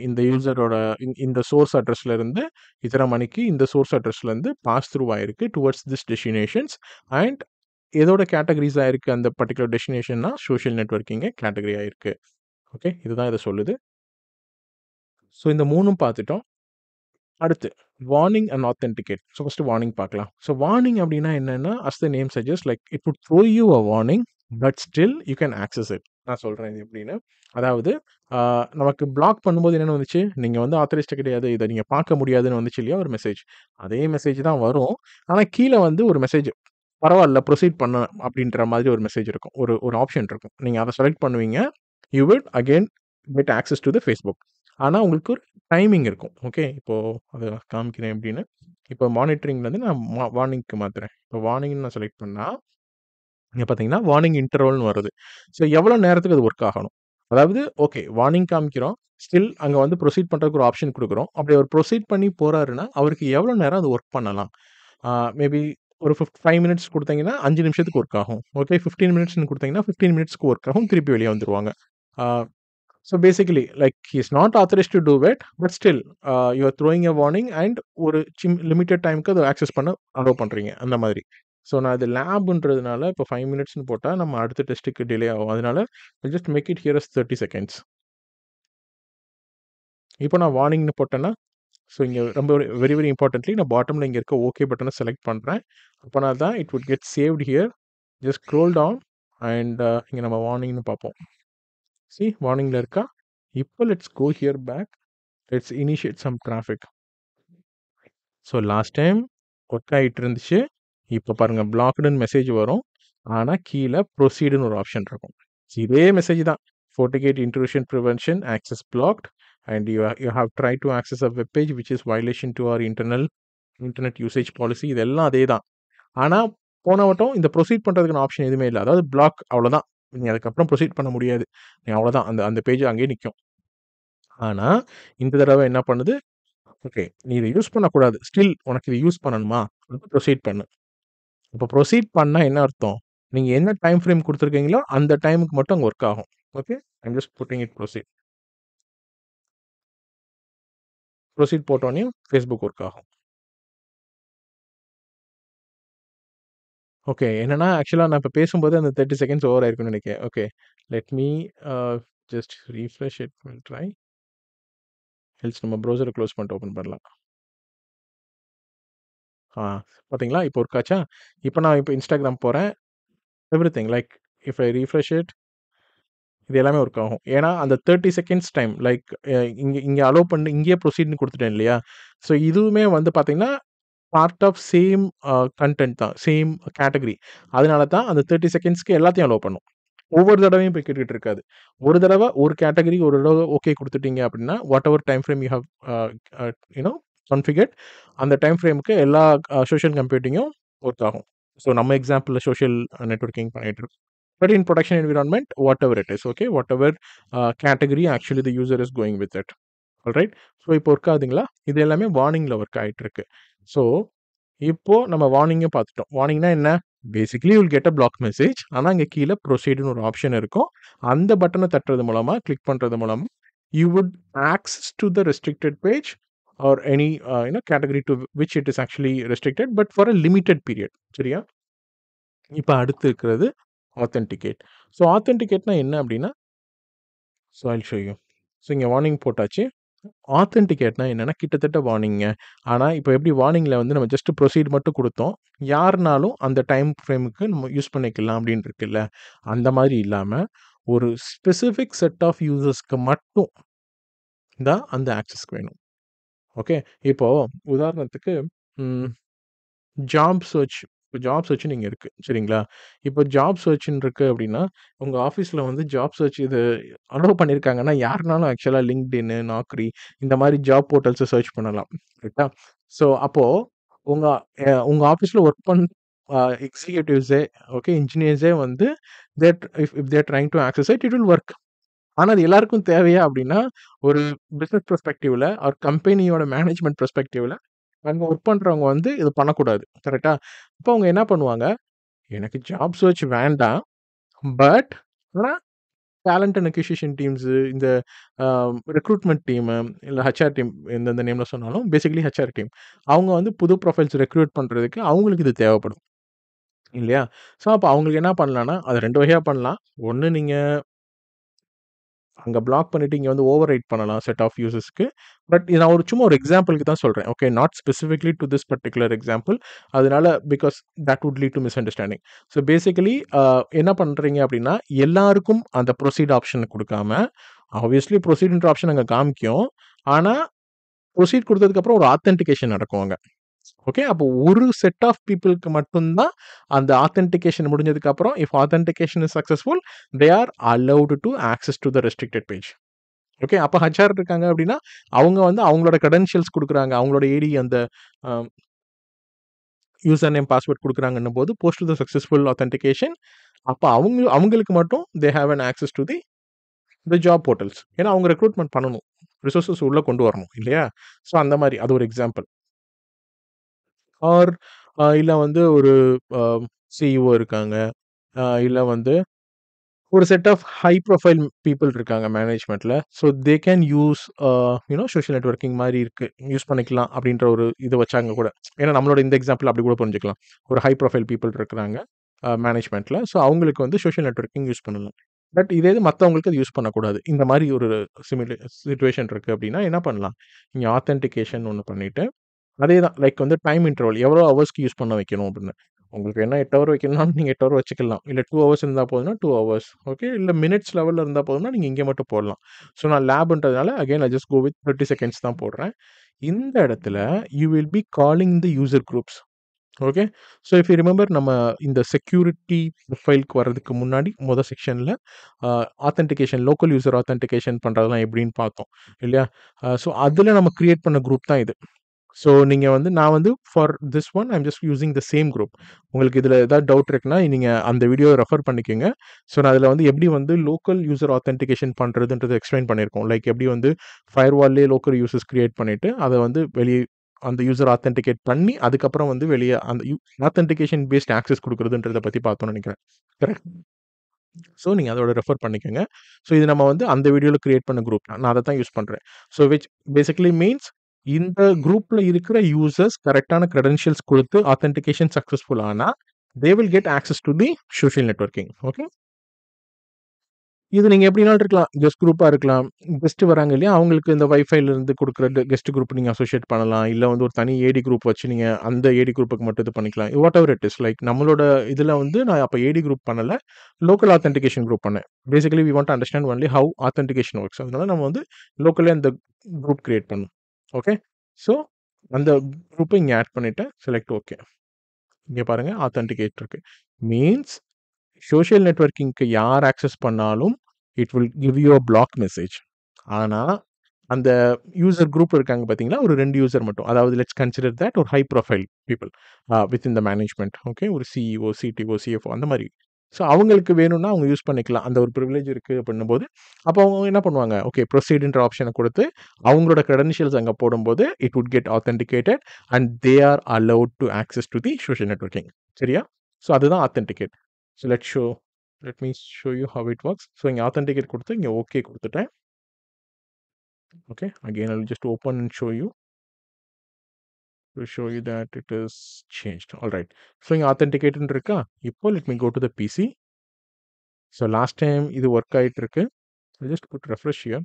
இந்த யூசரோட இந்த சோர்ஸ் அட்ரஸ்லேருந்து இத்தனை மணிக்கு இந்த சோர்ஸ் அட்ரஸ்லேருந்து பாஸ் த்ரூ ஆயிருக்கு டுவர்ட்ஸ் திஸ் டெஸ்டினேஷன்ஸ் அண்ட் எதோட கேட்டகரிஸ் ஆயிருக்கு அந்த பர்டிகுலர் டெஸ்டினேஷன்னா சோஷியல் நெட்வொர்க்கிங்க கேட்டகரி ஆயிருக்கு. ஓகே. இதுதான் இதை சொல்லுது. ஸோ இந்த மூணும் பார்த்துட்டோம். அடுத்து warning and authenticate. So first warning பார்க்கலாம். ஸோ வார்னிங் அப்படின்னா என்னென்னா as the name suggest like it would throw you a warning but still you can access it. நான் சொல்கிறேன் இது எப்படின்னு. அதாவது நமக்கு பிளாக் பண்ணும்போது என்னென்னு வந்துச்சு, நீங்கள் வந்து ஆத்தரைஸ்டு கிடையாது, இதை நீங்கள் பார்க்க முடியாதுன்னு வந்துச்சு இல்லையா ஒரு மெசேஜ். அதே மெசேஜ் தான் வரும். ஆனால் கீழே வந்து ஒரு மெசேஜ் பரவாயில்ல ப்ரொசீட் பண்ண அப்படின்ற மாதிரி ஒரு மெசேஜ் இருக்கும். ஒரு ஆப்ஷன் இருக்கும். நீங்கள் அதை செலக்ட் பண்ணுவீங்க. You will again get access to the Facebook. ஆனால் உங்களுக்கு ஒரு டைமிங் இருக்கும். ஓகே. இப்போது அதை காமிக்கிறேன் எப்படின்னு. இப்போ மானிட்டரிங்லேருந்து நான் வார்னிங்க்கு மாற்றுறேன். இப்போ வார்னிங்னு நான் செலக்ட் பண்ணால் இங்கே பார்த்தீங்கன்னா வார்னிங் இன்டர்வல்னு வருது. ஸோ எவ்வளோ நேரத்துக்கு அது ஒர்க் ஆகணும். அதாவது ஓகே வார்னிங் காமிக்கிறோம். ஸ்டில் அங்கே வந்து ப்ரொசீட் பண்ணுறதுக்கு ஒரு ஆப்ஷன் கொடுக்குறோம். அப்படி அவர் ப்ரொசீட் பண்ணி போகிறாருன்னா அவருக்கு எவ்வளோ நேரம் அது ஒர்க் பண்ணலாம். மேபி ஒரு 5 மினிட்ஸ் கொடுத்தீங்கன்னா 5 நிமிஷத்துக்கு ஒர்க் ஆகும். ஓகே 15 மினிட்ஸ்னு கொடுத்தீங்கன்னா 15 மினிட்ஸ்க்கு ஒர்க் ஆகும். திருப்பி வெளியே வந்துருவாங்க. So basically like he is not authorised to do it but still you are throwing a warning and ஒரு லிமிட்டட் டைமுக்கு அதை ஆக்சஸ் பண்ண அலோவ் பண்ணுறீங்க அந்த மாதிரி. ஸோ நான் இது லேப்ன்றதுனால இப்போ 5 மினிட்ஸ்னு போட்டால் நம்ம அடுத்த டெஸ்ட்டுக்கு டிலே ஆகும். அதனால just make it here as 30 seconds. இப்போ நான் வார்னிங்னு போட்டேன்னா ஸோ இங்கே ரொம்ப வெரி வெரி இம்பார்ட்டன்ட்லி நான் பாட்டமில் இங்கே இருக்க ஓகே பட்டனை செலக்ட் பண்ணுறேன். அப்போனா தான் it would get saved here. Just scroll down and இங்கே நம்ம வார்னிங்னு பார்ப்போம். சி வார்னிங்கில் இருக்கா? இப்போ let's go here back. Let's initiate some traffic. So last time work ஆகிட்டு இருந்துச்சு. இப்போ பாருங்கள் பிளாக்டுன்னு மெசேஜ் வரும். ஆனால் கீழே ப்ரொசீடுன்னு ஒரு ஆப்ஷன் இருக்கும். இதே மெசேஜ் தான். FortiGate intrusion prevention access blocked and you have tried to access a web page which is violation to our internet usage policy. இதெல்லாம் அதே தான். ஆனா, போன வட்டம் இந்த ப்ரொசீட் பண்றதுக்கான ஆப்ஷன் எதுவுமே இல்ல. அதாவது பிளாக் அவ்வளோதான். நீங்க அதுக்கப்புறம் ப்ரொசீட் பண்ண முடியாது. நீ அவ்வளோதான். அந்த அந்த பேஜ் அங்கேயே நிக்கும். ஆனா, இந்த தடவ என்ன பண்ணுது, ஓகே நீ இத யூஸ் பண்ணக்கூடாது. ஸ்டில் உனக்கு இத யூஸ் பண்ணணுமா? ப்ரொசீட் பண்ணு. அப்ப ப்ரொசீட் பண்ணா என்ன அர்த்தம்? நீங்க என்ன டைம் ஃப்ரேம் குடுத்துருக்கீங்களோ, அந்த டைமுக்கு மட்டும் அங்க ஒர்க் ஆகும். Okay. I am just putting it proceed. Proceed போட்டோனயும் Facebook ஒர்க் ஆகும். ஓகே. என்னன்னா, ஆக்சுவலா நான் இப்ப பேசும்போது அந்த 30 செகண்ட்ஸ் ஓவர் ஆயிருக்கும்னு நெனைக்கிறேன். Okay. Let me a just refresh it will try. Else நம்ம ப்ரௌசர க்ளோஸ் பண்ணிட்டு ஓப்பன் பண்ணலாம். ஆ பார்த்தீங்களா? இப்போ ஒர்க் ஆச்சா? இப்ப நான் இப்ப Instagram போறேன். Everything like if I refresh it இது எல்லாமே ஒர்க் ஆகும். ஏன்னா, அந்த 30 செகண்ட்ஸ் டைம் லைக் இங்க இங்க அலோவ் பண்ணி இங்கேயே ப்ரொசீட்ன்னு குடுத்துட்டேன் இல்லையா? ஸோ இதுவுமே வந்து பார்த்தீங்கன்னா, பார்ட் ஆஃப் சேம் கன்டென்ட் தான். Same category. அதனால தான் அந்த 30 செகண்ட்ஸ்க்கு எல்லாத்தையும் அலோவ் பண்ணும். ஒவ்வொரு தடவையும் போய் கேட்டுட்டு இருக்காது. ஒரு தடவ ஒரு கேட்டகரி ஒரு தடவ ஓகே குடுத்துட்டீங்க அப்டின்னா, whatever time frame you have a a you know configured அந்த டைம் ஃப்ரேம்க்கு எல்லா சோசியல் கம்ப்யூட்டிங்கும் ஒர்க் ஆகும். ஸோ நம்ம எக்ஸாம்பிள்ல சோசியல் நெட்வொர்க்கிங் பண்ணிட்டு இருக்கோம். But in production environment, whatever it is, okay, whatever category actually the user is going with it. Alright. So இப்போ ஒர்க் ஆகுதுங்களா? இது எல்லாமே வார்னிங்ல ஒர்க் ஆயிட்டுருக்கு. ஸோ இப்போ நம்ம வார்னிங்கும் பார்த்துட்டோம். வார்னிங்னா என்ன? Basically you will get a block message. ஆனா இங்க கீழ ப்ரொசீடுன்னு ஒரு ஆப்ஷன் இருக்கும். அந்த பட்டன தட்டுறது மூலமா, கிளிக் பண்றது மூலமா, you would access to the restricted page or any category to which it is actually restricted but for a limited period. சரியா? இப்ப அடுத்து இருக்கிறது ஆத்தென்டிகேட். ஸோ ஆத்தென்டிகேட்னா என்ன அப்டின்னா, so I will show you. So இங்க வார்னிங் போட்டாச்சு. ஆத்தென்டிகேட்னா என்னன்னா, கிட்டத்தட்ட வார்னிங்க. ஆனா, இப்ப எப்படி வார்னிங்ல வந்து நம்ம ஜஸ்ட் ப்ரொசீட் மட்டும் குடுத்தோம். யாருனாலும் அந்த டைம் ஃப்ரேமுக்கு நம்ம யூஸ் பண்ணிக்கலாம் அப்படின்னு இருக்குல்ல. அந்த மாரி இல்லாம, ஒரு ஸ்பெசிஃபிக் செட் ஆஃப் யூசர்ஸ்க்கு மட்டும் தான் அந்த ஆக்சஸ் வேணும். ஓகே. இப்போ உதாரணத்துக்கு ம் ஜாப் சர்ச் ஜாப் சர்ச்ன்னு இங்க இருக்கு. சரிங்களா? இப்போ ஜாப் சர்ச்ன்னு இருக்கு அப்டின்னா, உங்க ஆஃபீஸ்ல வந்து ஜாப் சர்ச் இது அலோவ் பண்ணியிருக்காங்கன்னா, யாருனாலும் ஆக்சுவலா LinkedIn, Naukri இந்த மாரி ஜாப் போர்ட்டல்ஸ சர்ச் பண்ணலாம். கரெக்ட்டா? ஸோ அப்போ உங்க உங்க ஆஃபீஸ்ல ஒர்க் எக்ஸிக்யூட்டிவ்ஸே ஓகே, இன்ஜினியர்ஸே வந்து if they are trying to access it will work. ஆனா அது எல்லாருக்கும் தேவையா அப்டின்னா, ஒரு பிசினஸ் பெர்ஸ்பெக்டிவ்ல ஆர் கம்பெனியோட மேனேஜ்மென்ட் பெர்ஸ்பெக்டிவ்ல அங்க ஒர்க் பண்றவங்க வந்து இத பண்ணக்கூடாது. கரெக்ட்டா? அப்போ அவங்க என்ன பண்ணுவாங்க, எனக்கு ஜாப் சர்ச் வேண்டாம். பட் ஆனா டாலன்ட் அண்ட் அக்விசிஷன் டீம்ஸு இந்த அ ரெக்ரூட்மென்ட் டீமு இல்ல HR டீம் எந்தெந்த நேம்ல சொன்னாலும் பேசிக்கலி HR டீம். அவங்க வந்து புது ப்ரொஃபைல்ஸ் ரெக்ரூட் பண்றதுக்கு அவங்களுக்கு இது தேவைப்படும். இல்லையா? ஸோ அப்ப அவங்களுக்கு என்ன பண்ணலாம்னா, அத 2 வகையா பண்ணலாம். ஒண்ணு நீங்க அங்க பிளாக் பண்ணிட்டு இங்க வந்து ஓவர் ரைட் பண்ணலாம் செட் ஆஃப் யூசர்ஸ்க்கு. பட் இது நான் சும்மா ஒரு எக்ஸாம்பிள்க்கு தான் சொல்றேன். Okay. Not specifically to this particular example. அதனால because that would lead to misunderstanding. So basically என்ன பண்றீங்க அப்டின்னா, எல்லாருக்கும் அந்த ப்ரொசீட் ஆப்ஷன் குடுக்காம, ஆப்வியஸ்லி ப்ரொசீட்ன்ற ஆப்ஷன் அங்க காமிக்கும். ஆனா, ப்ரொசீட் குடுத்ததுக்கப்புறம் ஒரு ஆத்தென்டிகேஷன் நடக்கும் அங்க. ஓகே. அப்போ ஒரு செட் ஆஃப் பீப்பிள்க்கு மட்டும் தான் அந்த ஆத்தென்டிகேஷன் முடிஞ்சதுக்கப்புறம், if authentication is successful, they are allowed to access to the restricted page. Okay. அப்ப HR இருக்காங்க அப்டின்னா, அவங்க வந்து அவங்களோட கிரெடென்ஷியல்ஸ் குடுக்குறாங்க. அவங்களோட அந்த அ யூசர் நேம், பாஸ்வேர்ட் குடுக்குறாங்கன்னும்போது, post to the successful authentication. அப்ப அவங்களுக்கு மட்டும் they have an access to the job portals. ஏன்னா அவங்க ரெக்ரூட்மென்ட் பண்ணணும். ரிசோர்ஸஸ் உள்ள கொண்டு வரணும் இல்லையா? ஸோ அந்த மாரி அது ஒரு எக்ஸாம்பிள். ஆர் இல்ல வந்து ஒரு அ CEO இருக்காங்க. இல்ல வந்து ஒரு set of high profile people இருக்காங்க மேனேஜ்மென்ட்ல. So they can use social networking மாரி இருக்கு. யூஸ் பண்ணிக்கலாம் அப்டின்ற ஒரு இது வச்சாங்க கூட. ஏன்னா நம்மளோட இந்த எக்ஸாம்பிள் அப்டி கூட புரிஞ்சுக்கலாம். ஒரு ஹை ப்ரொஃபைல் பீப்பிள் இருக்கிறாங்க மேனேஜ்மென்ட்ல. ஸோ அவங்களுக்கு வந்து சோஷியல் நெட்வொர்க்கிங் யூஸ் பண்ணலாம். பட் இதே இது மத்தவங்களுக்கு அது யூஸ் பண்ணக்கூடாது. இந்த மாரி ஒரு சிட்யூவேஷன் இருக்கு அப்டின்னா என்ன பண்ணலாம்? நீங்க ஆத்தென்டிகேஷன் ஒண்ணு பண்ணிட்டு அதே தான். லைக் வந்து டைம் இன்டர்வல் எவ்வளோ ஹவர்ஸ்க்கு யூஸ் பண்ண வைக்கணும் அப்படின்னு. உங்களுக்கு என்ன 8 ஹவர் வைக்கணும்னாலும் நீங்க 8 ஹவர் வச்சுக்கலாம். இல்ல 2 ஹவர்ஸ் இருந்தா போதும்னா 2 ஹவர்ஸ். ஓகே. இல்ல மினிட்ஸ் லெவல்ல இருந்தா போதும்னா நீங்க இங்க மட்டும் போடலாம். ஸோ நான் லேப்ன்றதுனால again I just go with 30 seconds தான் போடுறேன். இந்த இடத்துல you will be calling the user groups. Okay. So if you remember நம்ம இந்த செக்யூரிட்டி ப்ரொஃபைலுக்கு வர்றதுக்கு முன்னாடி செக்ஷன்ல ஆத்தென்டிகேஷன் லோக்கல் யூசர் ஆத்தென்டிகேஷன் பண்ணுறதெல்லாம் எப்படின்னு பார்த்தோம் இல்லையா? ஸோ அதில் நம்ம கிரியேட் பண்ண குரூப் தான் இது. ஸோ நீங்கள் வந்து நான் வந்து for this one I'm just using the same group. உங்களுக்கு இதில் ஏதாவது டவுட் இருக்குன்னா நீங்கள் அந்த வீடியோவை ரெஃபர் பண்ணிக்கோங்க. ஸோ நான் அதில் வந்து எப்படி வந்து லோக்கல் யூசர் ஆத்தென்டிகேஷன் பண்ணுறதுன்றது எக்ஸ்பிளைன் பண்ணியிருக்கோம். லைக் எப்படி வந்து ஃபயர்வால்லே லோக்கல் யூசர்ஸ் கிரியேட் பண்ணிவிட்டு அதை வந்து வெளியே அந்த யூசர் ஆத்தென்டிகேட் பண்ணி அதுக்கப்புறம் வந்து வெளியே அந்த ஆத்தென்டிகேஷன் பேஸ்ட் ஆக்சஸ் கொடுக்குறதுன்றதை பற்றி பார்த்தோம்னு நினைக்கிறேன். கரெக்ட். ஸோ நீங்கள் அதோட ரெஃபர் பண்ணிக்கோங்க. ஸோ இது நம்ம வந்து அந்த வீடியோவில் கிரியேட் பண்ண குரூப் தான். நான் அதை தான் யூஸ் பண்ணுறேன். ஸோ விச் பேசிக்கலி மீன்ஸ் இந்த குரூப்பில் இருக்கிற யூசர்ஸ் கரெக்டான கிரெடென்ஷியல்ஸ் கொடுத்து ஆத்தென்டிகேஷன் சக்ஸஸ்ஃபுல் ஆனால் they will get access to the social networking. Okay. இது நீங்க எப்படினாலும் இருக்கலாம். கெஸ்ட் குரூப்பா இருக்கலாம். கெஸ்ட் வராங்க இல்லையா? அவங்களுக்கு இந்த வைஃபைல இருந்து குடுக்குற கெஸ்ட் குரூப் நீங்க அசோசியேட் பண்ணலாம். இல்ல வந்து ஒரு தனி ஏடி குரூப் வச்சு நீங்க அந்த ஏடி குரூப்புக்கு மட்டும் இது பண்ணிக்கலாம். வாட்டெவர் இட் இஸ் லைக் நம்மளோட இதுல வந்து நான் அப்ப ஏடி குரூப் பண்ணல. லோக்கல் ஆத்தென்டிகேஷன் குரூப் பண்ணேன். Basically we want to understand only how authentication works. அதனால நம்ம வந்து லோக்கல்லே அந்த குரூப் கிரியேட் பண்ணோம். ஓகே. ஸோ அந்த குரூப்ப இங்க ஆட் பண்ணிட்டேன். Select okay. இங்க பாருங்க ஆத்தென்டிகேட் இருக்கு. மீன்ஸ் சோஷியல் நெட்வொர்க்கிங்க்கு யார் ஆக்சஸ் பண்ணாலும் it will give you a block message. ஆனா அந்த யூசர் குரூப் இருக்காங்க பார்த்தீங்களா? ஒரு 2 யூசர் மட்டும். அதாவது லெட்ஸ் கன்சிடர் தட் ஒரு high profile people within the management. Okay. ஒரு சிஇஓ, சிடிஓ, சிஎஃப்ஓ அந்த மாரி. ஸோ அவங்களுக்கு வேணும்னா அவங்க யூஸ் பண்ணிக்கலாம். அந்த ஒரு பிரிவிலேஜ் இருக்கு அப்படின்னும்போது, அப்போ அவங்க என்ன பண்ணுவாங்க? ஓகே ப்ரொசீடுன்ற ஆப்ஷன குடுத்து அவங்களோட கிரெடென்ஷியல்ஸ் அங்க போடும்போது it would get authenticated and they are allowed to access to the social networking. சரியா? ஸோ அதுதான் authenticate. So let me show you how it works. So இங்க ஆத்தென்டிகேட் குடுத்து இங்க ஓகே குடுத்துட்டேன். Okay, again I'll just open and show you to show you that it is changed. All right. So இங்க authenticated இருக்கா? இப்போ let me go to the PC. So last time இது work ஆயிட்டு இருக்கு. I'll just put refresh here.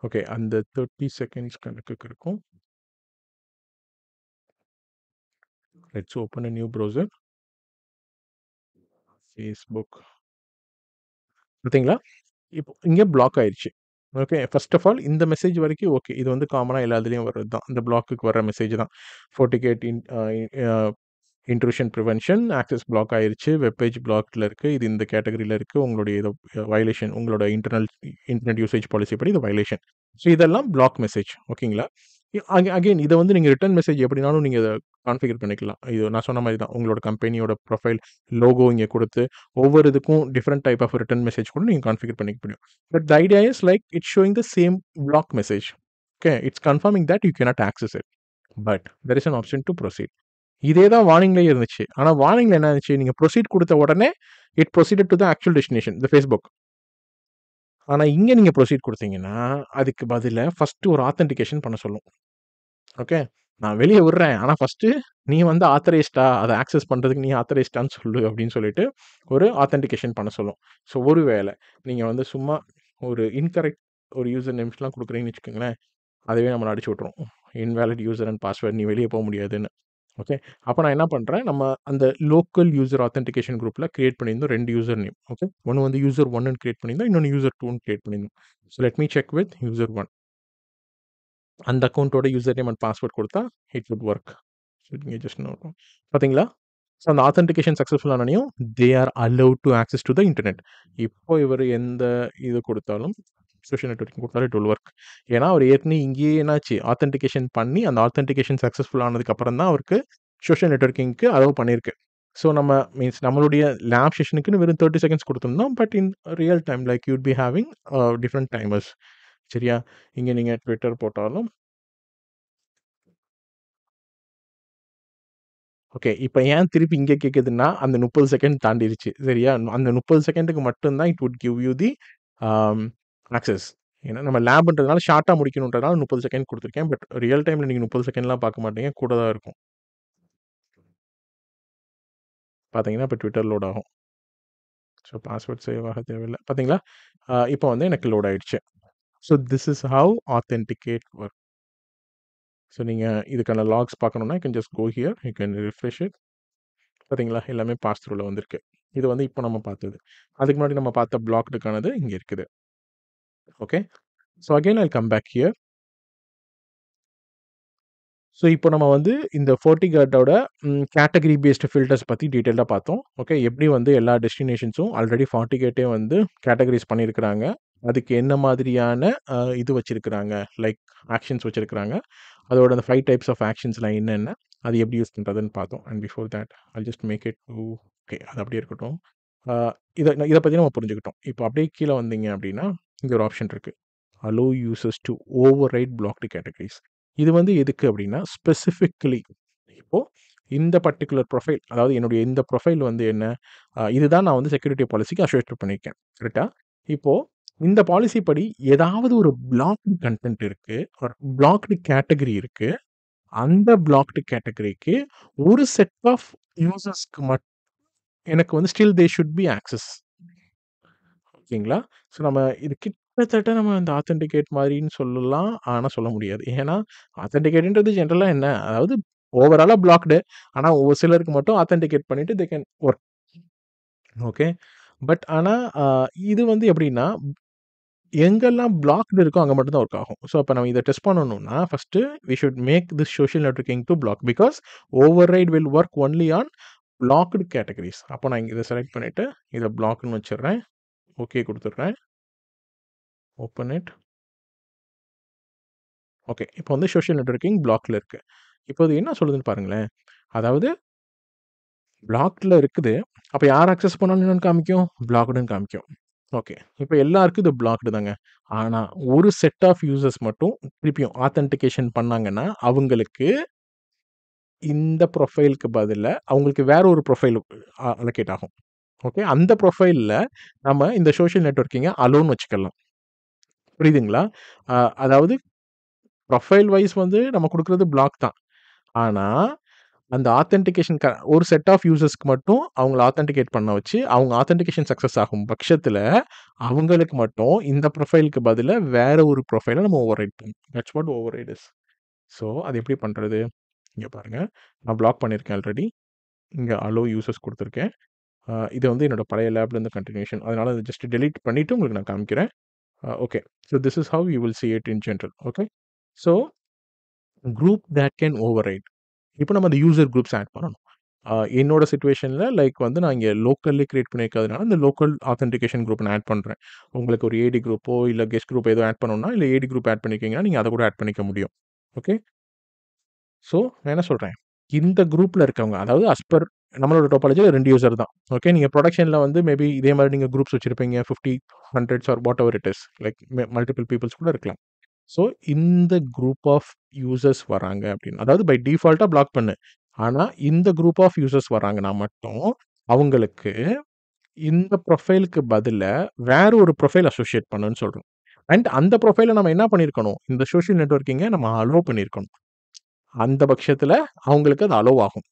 Okay, அந்த 30 seconds கணக்குக்கு இருக்கும். Let's open a new browser. Facebook. பார்த்தீங்களா? இப்போ இங்க பிளாக் ஆயிருச்சு. ஓகே. ஃபர்ஸ்ட் ஆஃப் ஆல் இந்த மெசேஜ் வரைக்கும் ஓகே. இது வந்து காமனா எல்லா இதுலயும் வர்றது தான். இந்த பிளாக்குக்கு வர மெசேஜ் தான். FortiGate intrusion prevention access block ஆயிருச்சு. வெப் பேஜ் பிளாக்ல இருக்கு. இது இந்த கேட்டகரியில இருக்கு. உங்களுடைய ஏதோ வயலேஷன் உங்களோட இன்டர்நெட் யூசேஜ் பாலிசி படி இது வயலேஷன். ஸோ இதெல்லாம் பிளாக் மெசேஜ். ஓகேங்களா? அகைன் இதை வந்து நீங்கள் ரிட்டர்ன் மெசேஜ் எப்படினாலும் நீங்கள் இதை கான்ஃபிகர் பண்ணிக்கலாம். இது நான் சொன்ன மாதிரி தான் உங்களோட கம்பெனியோட ப்ரொஃபைல் லோகோ இங்கே கொடுத்து ஒவ்வொரு இதுக்கும் different type of return message கூட நீங்கள் கான்ஃபிகர் பண்ணிக்க முடியும். But the idea is like it's showing the same block message. Okay. It's confirming that you cannot access it. But there is an option to proceed. இதே தான் வார்னிங்லேயே இருந்துச்சு. ஆனா வார்னிங்ல என்ன இருந்துச்சு? நீங்க ப்ரொசீட் குடுத்த உடனே it proceeded to the actual destination the Facebook. ஆனா இங்க நீங்க ப்ரொசீட் குடுத்தீங்கன்னா, அதுக்கு பதிலா ஃபர்ஸ்ட் ஒரு ஆத்தென்டிகேஷன் பண்ண சொல்லும். ஓகே. நான் வெளிய விடுறேன். ஆனா ஃபர்ஸ்ட்டு நீ வந்து ஆத்தரைஸ்டா அத ஆக்சஸ் பண்றதுக்கு நீ ஆத்தரைஸ்டான்னு சொல்லு அப்படின்னு சொல்லிட்டு ஒரு ஆத்தென்டிகேஷன் பண்ண சொல்லும். ஸோ ஒருவேள நீங்க வந்து சும்மா ஒரு இன்கரெக்ட் ஒரு யூசர் நேம்ஸ்லாம் குடுக்குறீங்கன்னு வச்சுக்கோங்களேன், அதுவே நம்மள அடிச்சு விட்டுரும். இன்வாலிட் யூசர் அண்ட் பாஸ்வேர்ட் நீ வெளிய போ முடியாதுன்னு. ஓகே. அப்ப நான் என்ன பண்றேன், நம்ம அந்த லோக்கல் யூசர் ஆத்தென்டிகேஷன் குரூப்ல கிரியேட் பண்ணியிருந்தோம் 2 யூசர் நேம். ஓகே. ஒண்ணு வந்து யூசர் 1ன்னு கிரியேட் பண்ணியிருந்தோம். இன்னொன்னு யூசர் 2ன்னு கிரியேட் பண்ணியிருந்தோம். So let me check with user 1. அந்த அக்கவுண்டோட யூசர் நேம் அண்ட் பாஸ்வேர்ட் குடுத்தா இட் வுட் வொர்க். ஸோ நீங்க ஜஸ்ட் நோட் பார்த்தீங்களா? ஸோ அந்த ஆத்தென்டிகேஷன் சக்சஸ்ஃபுல் ஆனோனையும் they are allowed to access to the internet. இப்போ இவரு எந்த இது குடுத்தாலும் சோஷியல் நெட்வொர்க்கிங் குடுத்தாலும் இட் வில் வொர்க். ஏன்னா அவர் ஏற்கனவே இங்கேயே என்னாச்சு ஆத்தென்டிகேஷன் பண்ணி அந்த ஆத்தென்டிகேஷன் சக்சஸ்ஃபுல் ஆனதுக்கு அப்புறம் தான் அவருக்கு சோஷியல் நெட்வொர்க்கிங்க்கு அலோவ் பண்ணியிருக்கு. ஸோ நம்ம மீன்ஸ் நம்மளுடைய லேப் செஷனுக்குன்னு வெறும் 30 செகண்ட்ஸ் குடுத்திருந்தோம். But in real time like you would be having different timers. சரியா? இங்க நீங்க Twitter போட்டாலும் ஓகே. இப்ப ஏன் திருப்பி இங்க கேட்குதுன்னா, அந்த 30 செகண்ட் தாண்டிருச்சு. சரியா? அந்த 30 செகண்டுக்கு மட்டும் தான் it would give you the ஆம் ஆக்சஸ். ஏன்னா நம்ம லேப்ன்றதுனால ஷார்ட்டா முடிக்கணுன்றதுனால 30 செகண்ட் குடுத்துருக்கேன். பட் ரியல் டைம்ல நீங்க 30 செகண்ட்லாம் பார்க்க மாட்டீங்க. கூட தான் இருக்கும். பார்த்தீங்கன்னா, இப்ப Twitter லோட் ஆகும். ஸோ பாஸ்வேர்ட் சேவ் ஆக தேவையில்ல. பார்த்தீங்களா? இப்போ வந்து எனக்கு லோட் ஆயிடுச்சு. So this is how authenticate work. So நீங்க இதுக்கான லாக்ஸ் பார்க்கணும்னா, you can just go here. You can refresh it. பார்த்தீங்களா? எல்லாமே பாஸ் த்ரூல வந்திருக்கு. இது வந்து இப்போ நம்ம பார்த்தது. அதுக்கு முன்னாடி நம்ம பார்த்த பிளாக்டுக்கானது இங்க இருக்குது. Okay. So again I'll come back here. So இப்போ நம்ம வந்து இந்த FortiGuardோட கேட்டகரி பேஸ்டு ஃபில்டர்ஸ் பத்தி டீட்டெயில்டா பார்த்தோம். ஓகே. எப்படி வந்து எல்லா டெஸ்டினேஷன்ஸும் ஆல்ரெடி FortiGateஏ வந்து கேட்டகரைஸ் பண்ணியிருக்கிறாங்க. அதுக்கு என்ன மாதிரியான இது வச்சிருக்கிறாங்க. லைக் ஆக்ஷன்ஸ் வச்சிருக்கிறாங்க. அதோட அந்த 5 டைப்ஸ் ஆஃப் ஆக்ஷன்ஸ்லாம் என்னென்ன? அது எப்படி யூஸ் பண்றதுன்னு பார்த்தோம். And before that I'll just make it to okay. அது அப்படியே இருக்கட்டும். அ இத பத்தி நம்ம புரிஞ்சுக்கிட்டோம். இப்போ அப்படியே கீழ வந்தீங்க அப்படின்னா, இங்க ஒரு ஆப்ஷன் இருக்கு. Allow users to override blocked categories. இது வந்து எதுக்கு அப்படின்னா, ஸ்பெசிஃபிக்கலி இப்போ இந்த பர்ட்டிகுலர் ப்ரொஃபைல் அதாவது என்னுடைய இந்த ப்ரொஃபைல் வந்து என்ன, இதுதான் நான் வந்து செக்யூரிட்டி பாலிசிக்கு அசோசியேட் பண்ணியிருக்கேன். கரெக்ட்டா? இப்போ இந்த பாலிசி படி ஏதாவது ஒரு பிளாக்டு கன்டென்ட் இருக்கு. ஒரு பிளாக்டு கேட்டகரி இருக்கு. அந்த பிளாக்டு கேட்டகரிக்கு ஒரு செட் ஆஃப் யூசர்ஸ்க்கு எனக்கு வந்து still they should be access. ஓகேங்களா? ஸோ நம்ம இது கிட்டத்தட்ட நம்ம இந்த ஆத்தென்டிகேட் மாரின்னு சொல்லலாம். ஆனா சொல்ல முடியாது. ஏன்னா, ஆத்தென்டிகேட்ன்றது ஜெனரலா என்ன? அதாவது ஓவராலா பிளாக்டு. ஆனா ஒரு சிலருக்கு மட்டும் ஆத்தென்டிகேட் பண்ணிட்டு they can work. Okay. But ஆனா, அ இது வந்து எப்படின்னா, எங்கெல்லாம் பிளாக்டு இருக்கோ அங்க மட்டும் தான் வொர்க் ஆகும். ஸோ அப்ப நம்ம இத டெஸ்ட் பண்ணணும்னா, first we should make this social networking to block. Because override will work only on blocked categories. அப்போ நான் இத செலக்ட் பண்ணிட்டு, இத பிளாக்ன்னு வச்சுடுறேன். ஓகே குடுத்துடுறேன். Open it. ஓகே. இப்போ வந்து சோசியல் நெட்வொர்க்கிங் பிளாக்ல இருக்கு. இப்போ அது என்ன சொல்லுதுன்னு பாருங்களேன். அதாவது பிளாக்ல இருக்குது. அப்ப யார் அக்சஸ் பண்ணாலும் என்னன்னு காமிக்கும்? பிளாக்டுன்னு காமிக்கும். ஓகே. இப்ப எல்லாருக்கும் இது பிளாக்டு தாங்க. ஆனா, ஒரு செட் ஆஃப் யூசர்ஸ் மட்டும் திருப்பியும் ஆத்தென்டிகேஷன் பண்ணாங்கன்னா, அவங்களுக்கு இந்த ப்ரொஃபைலுக்கு பதிலா அவங்களுக்கு வேற ஒரு ப்ரொஃபைல் அலோகேட் ஆகும். ஓகே. அந்த ப்ரொஃபைல்ல நம்ம இந்த சோசியல் நெட்வொர்க்கிங்க அலோன்னு வச்சுக்கலாம். புரியுதுங்களா? அ அதாவது ப்ரொஃபைல் வைஸ் வந்து நம்ம குடுக்குறது பிளாக் தான். ஆனா, அந்த ஆத்தென்டிகேஷன் ஒரு செட் ஆஃப் யூசர்ஸ்க்கு மட்டும் அவங்கள ஆத்தென்டிகேட் பண்ண வச்சு, அவங்க ஆத்தென்டிகேஷன் சக்சஸ் ஆகும் பட்சத்தில, அவங்களுக்கு மட்டும் இந்த ப்ரொஃபைலுக்கு பதிலா வேற ஒரு ப்ரொஃபைல நம்ம ஓவர்ரைட் பண்ணணும். That's what overwrite is. So, அது எப்படி பண்றது? இங்க பாருங்க. நான் பிளாக் பண்ணியிருக்கேன் ஆல்ரெடி. இங்க அலோவ் யூசர்ஸ் குடுத்துருக்கேன். இது வந்து என்னோட பழைய லேப்லேருந்து கன்டினியூஷன். அதனால அத ஜஸ்ட் டெலீட் பண்ணிட்டு உங்களுக்கு நான் காமிக்கிறேன். Okay. So, this is how you will see it in general. Okay. So, group that can overwrite. இப்போ நம்ம அந்த யூசர் குரூப்ஸ் ஆட் பண்ணணும். என்னோட சிச்சுவேஷன்ல லைக் வந்து நான் இங்க லோக்கல்லயே கிரியேட் பண்ணியிருக்கிறதுனால, இந்த லோக்கல் ஆத்தென்டிகேஷன் குரூப் நான் ஆட் பண்றேன். உங்களுக்கு ஒரு ஏடி குரூப்போ, இல்ல கெஸ்ட் குரூப் ஏதோ ஆட் பண்ணணும்னா, இல்ல ஏடி குரூப் ஆட் பண்ணியிருக்கீங்கன்னா, நீங்க அத கூட ஆட் பண்ணிக்க முடியும். ஓகே. ஸோ, நான் என்ன சொல்றேன், இந்த குரூப்ல இருக்கவங்க, அதாவது பர் நம்மளோட டோபாலஜில 2 யூசர் தான். ஓகே. நீங்க புரொடக்ஷன்ல வந்து மேபி இதே மாரி நீங்க குரூப்ஸ் வச்சிருப்பீங்க. 50, 100 or whatever it is. Like multiple peoples கூட இருக்கலாம். ஸோ, இந்த குரூப் ஆஃப் யூசர்ஸ் வராங்க அப்படின்னு. அதாவது பை டிஃபால்ட்டா பிளாக் பண்ணு. ஆனா, இந்த குரூப் ஆஃப் யூசர்ஸ் வராங்கன்னா மட்டும், அவங்களுக்கு இந்த ப்ரொஃபைலுக்கு பதிலா வேற ஒரு ப்ரொஃபைல் அசோசியேட் பண்ணுன்னு சொல்றோம். அண்ட் அந்த ப்ரொஃபைல நம்ம என்ன பண்ணியிருக்கணும்? இந்த சோசியல் நெட்வொர்க்கிங்க நம்ம அலோவ் பண்ணியிருக்கணும். அந்த பட்சத்தில அவங்களுக்கு அது அலோவ் ஆகும்.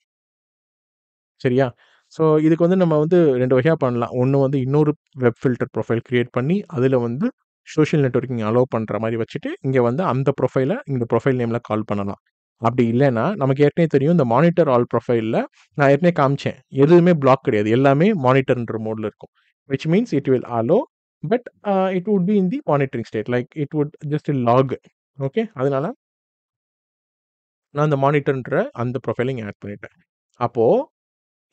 சரியா? ஸோ, இதுக்கு வந்து நம்ம வந்து 2 வகையா பண்ணலாம். ஒண்ணு வந்து இன்னொரு வெப் ஃபில்டர் ப்ரொஃபைல் கிரியேட் பண்ணி, அதில வந்து சோசியல் நெட்வொர்க்கிங் அலோவ் பண்ற மாரி வச்சுட்டு, இங்க வந்து அந்த ப்ரொஃபைல இந்த ப்ரொஃபைல் நேம்ல கால் பண்ணலாம். அப்படி இல்லன்னா, நமக்கு ஏற்கனவே தெரியும் இந்த மானிட்டர் ஆல் ப்ரொஃபைல்ல நான் ஏற்கனவே காமிச்சேன். எதுவுமே பிளாக் கிடையாது. எல்லாமே மானிட்டர்ன்ற மோட்ல இருக்கும். Which means it will allow but it would be in the monitoring state. Like it would just log. Okay. அதனால நான் அந்த மானிட்டர்ன்ற அந்த ப்ரொஃபைல இங்க ஆட் பண்ணிட்டேன். அப்போ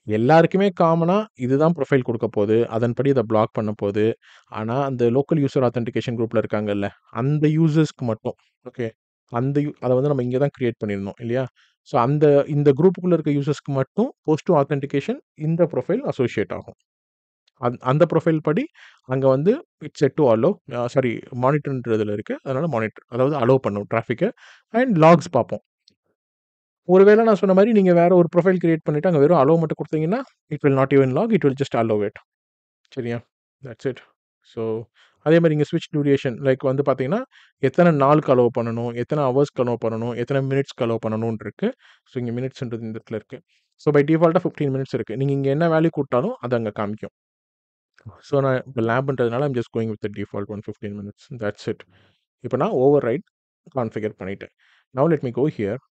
எல்லாருக்குமே காமனா இதுதான் ப்ரொஃபைல் குடுக்கப்போது. அதன்படி இத பிளாக் பண்ணப்போது. ஆனா, அந்த லோக்கல் யூசர் ஆத்தென்டிகேஷன் குரூப்ல இருக்காங்கல்ல, அந்த யூசர்ஸ்க்கு மட்டும் ஓகே. அத வந்து நம்ம இங்க தான் கிரியேட் பண்ணியிருந்தோம் இல்லையா? ஸோ, இந்த குரூப்புக்குள்ள இருக்க யூசர்ஸ்க்கு மட்டும் போஸ்ட் டூ ஆத்தென்டிகேஷன் இந்த ப்ரொஃபைல் அசோசியேட் ஆகும். அந்த ப்ரொஃபைல் படி அங்க வந்து it's set to allow sorry மானிட்டர்ன்றதுல இருக்கு. அதனால மானிட்டர் அதாவது அலோவ் பண்ணும் டிராஃபிக்க அண்ட் லாக்ஸ் பார்ப்போம். ஒருவேள நான் சொன்ன மாரி நீங்க வேற ஒரு ப்ரொஃபைல் கிரியேட் பண்ணிட்டு அங்க வெறும் அலோவ் மட்டும் குடுத்தீங்கன்னா, it will not even log. It will just allow it. சரியா? That's it. ஸோ, அதே மாரி இங்க ஸ்விட்ச் டியூரேஷன் லைக் வந்து பார்த்தீங்கன்னா, எத்தன நாளுக்கு அலோவ் பண்ணணும், எத்தன ஹவர்ஸ்க்கு அலோவ் பண்ணணும், எத்தன மினிட்ஸ்க்கு அலோவ் பண்ணணும்னு இருக்கு. ஸோ, இங்க மினிட்ஸ்ன்றது இந்த இடத்துல இருக்கு. ஸோ, பை டிஃபால்ட்டா 15 மினிட்ஸ் இருக்கு. நீங்க இங்க என்ன வேல்யூ குடுத்தாலும் அது அங்க காமிக்கும். ஸோ, நான் இப்ப லேப்ன்றதுனால I'm just going with the default 15 minutes. That's it. இப்ப நான் ஓவர் ரைட் கான்ஃபிகர் பண்ணிட்டேன். Now let me go here.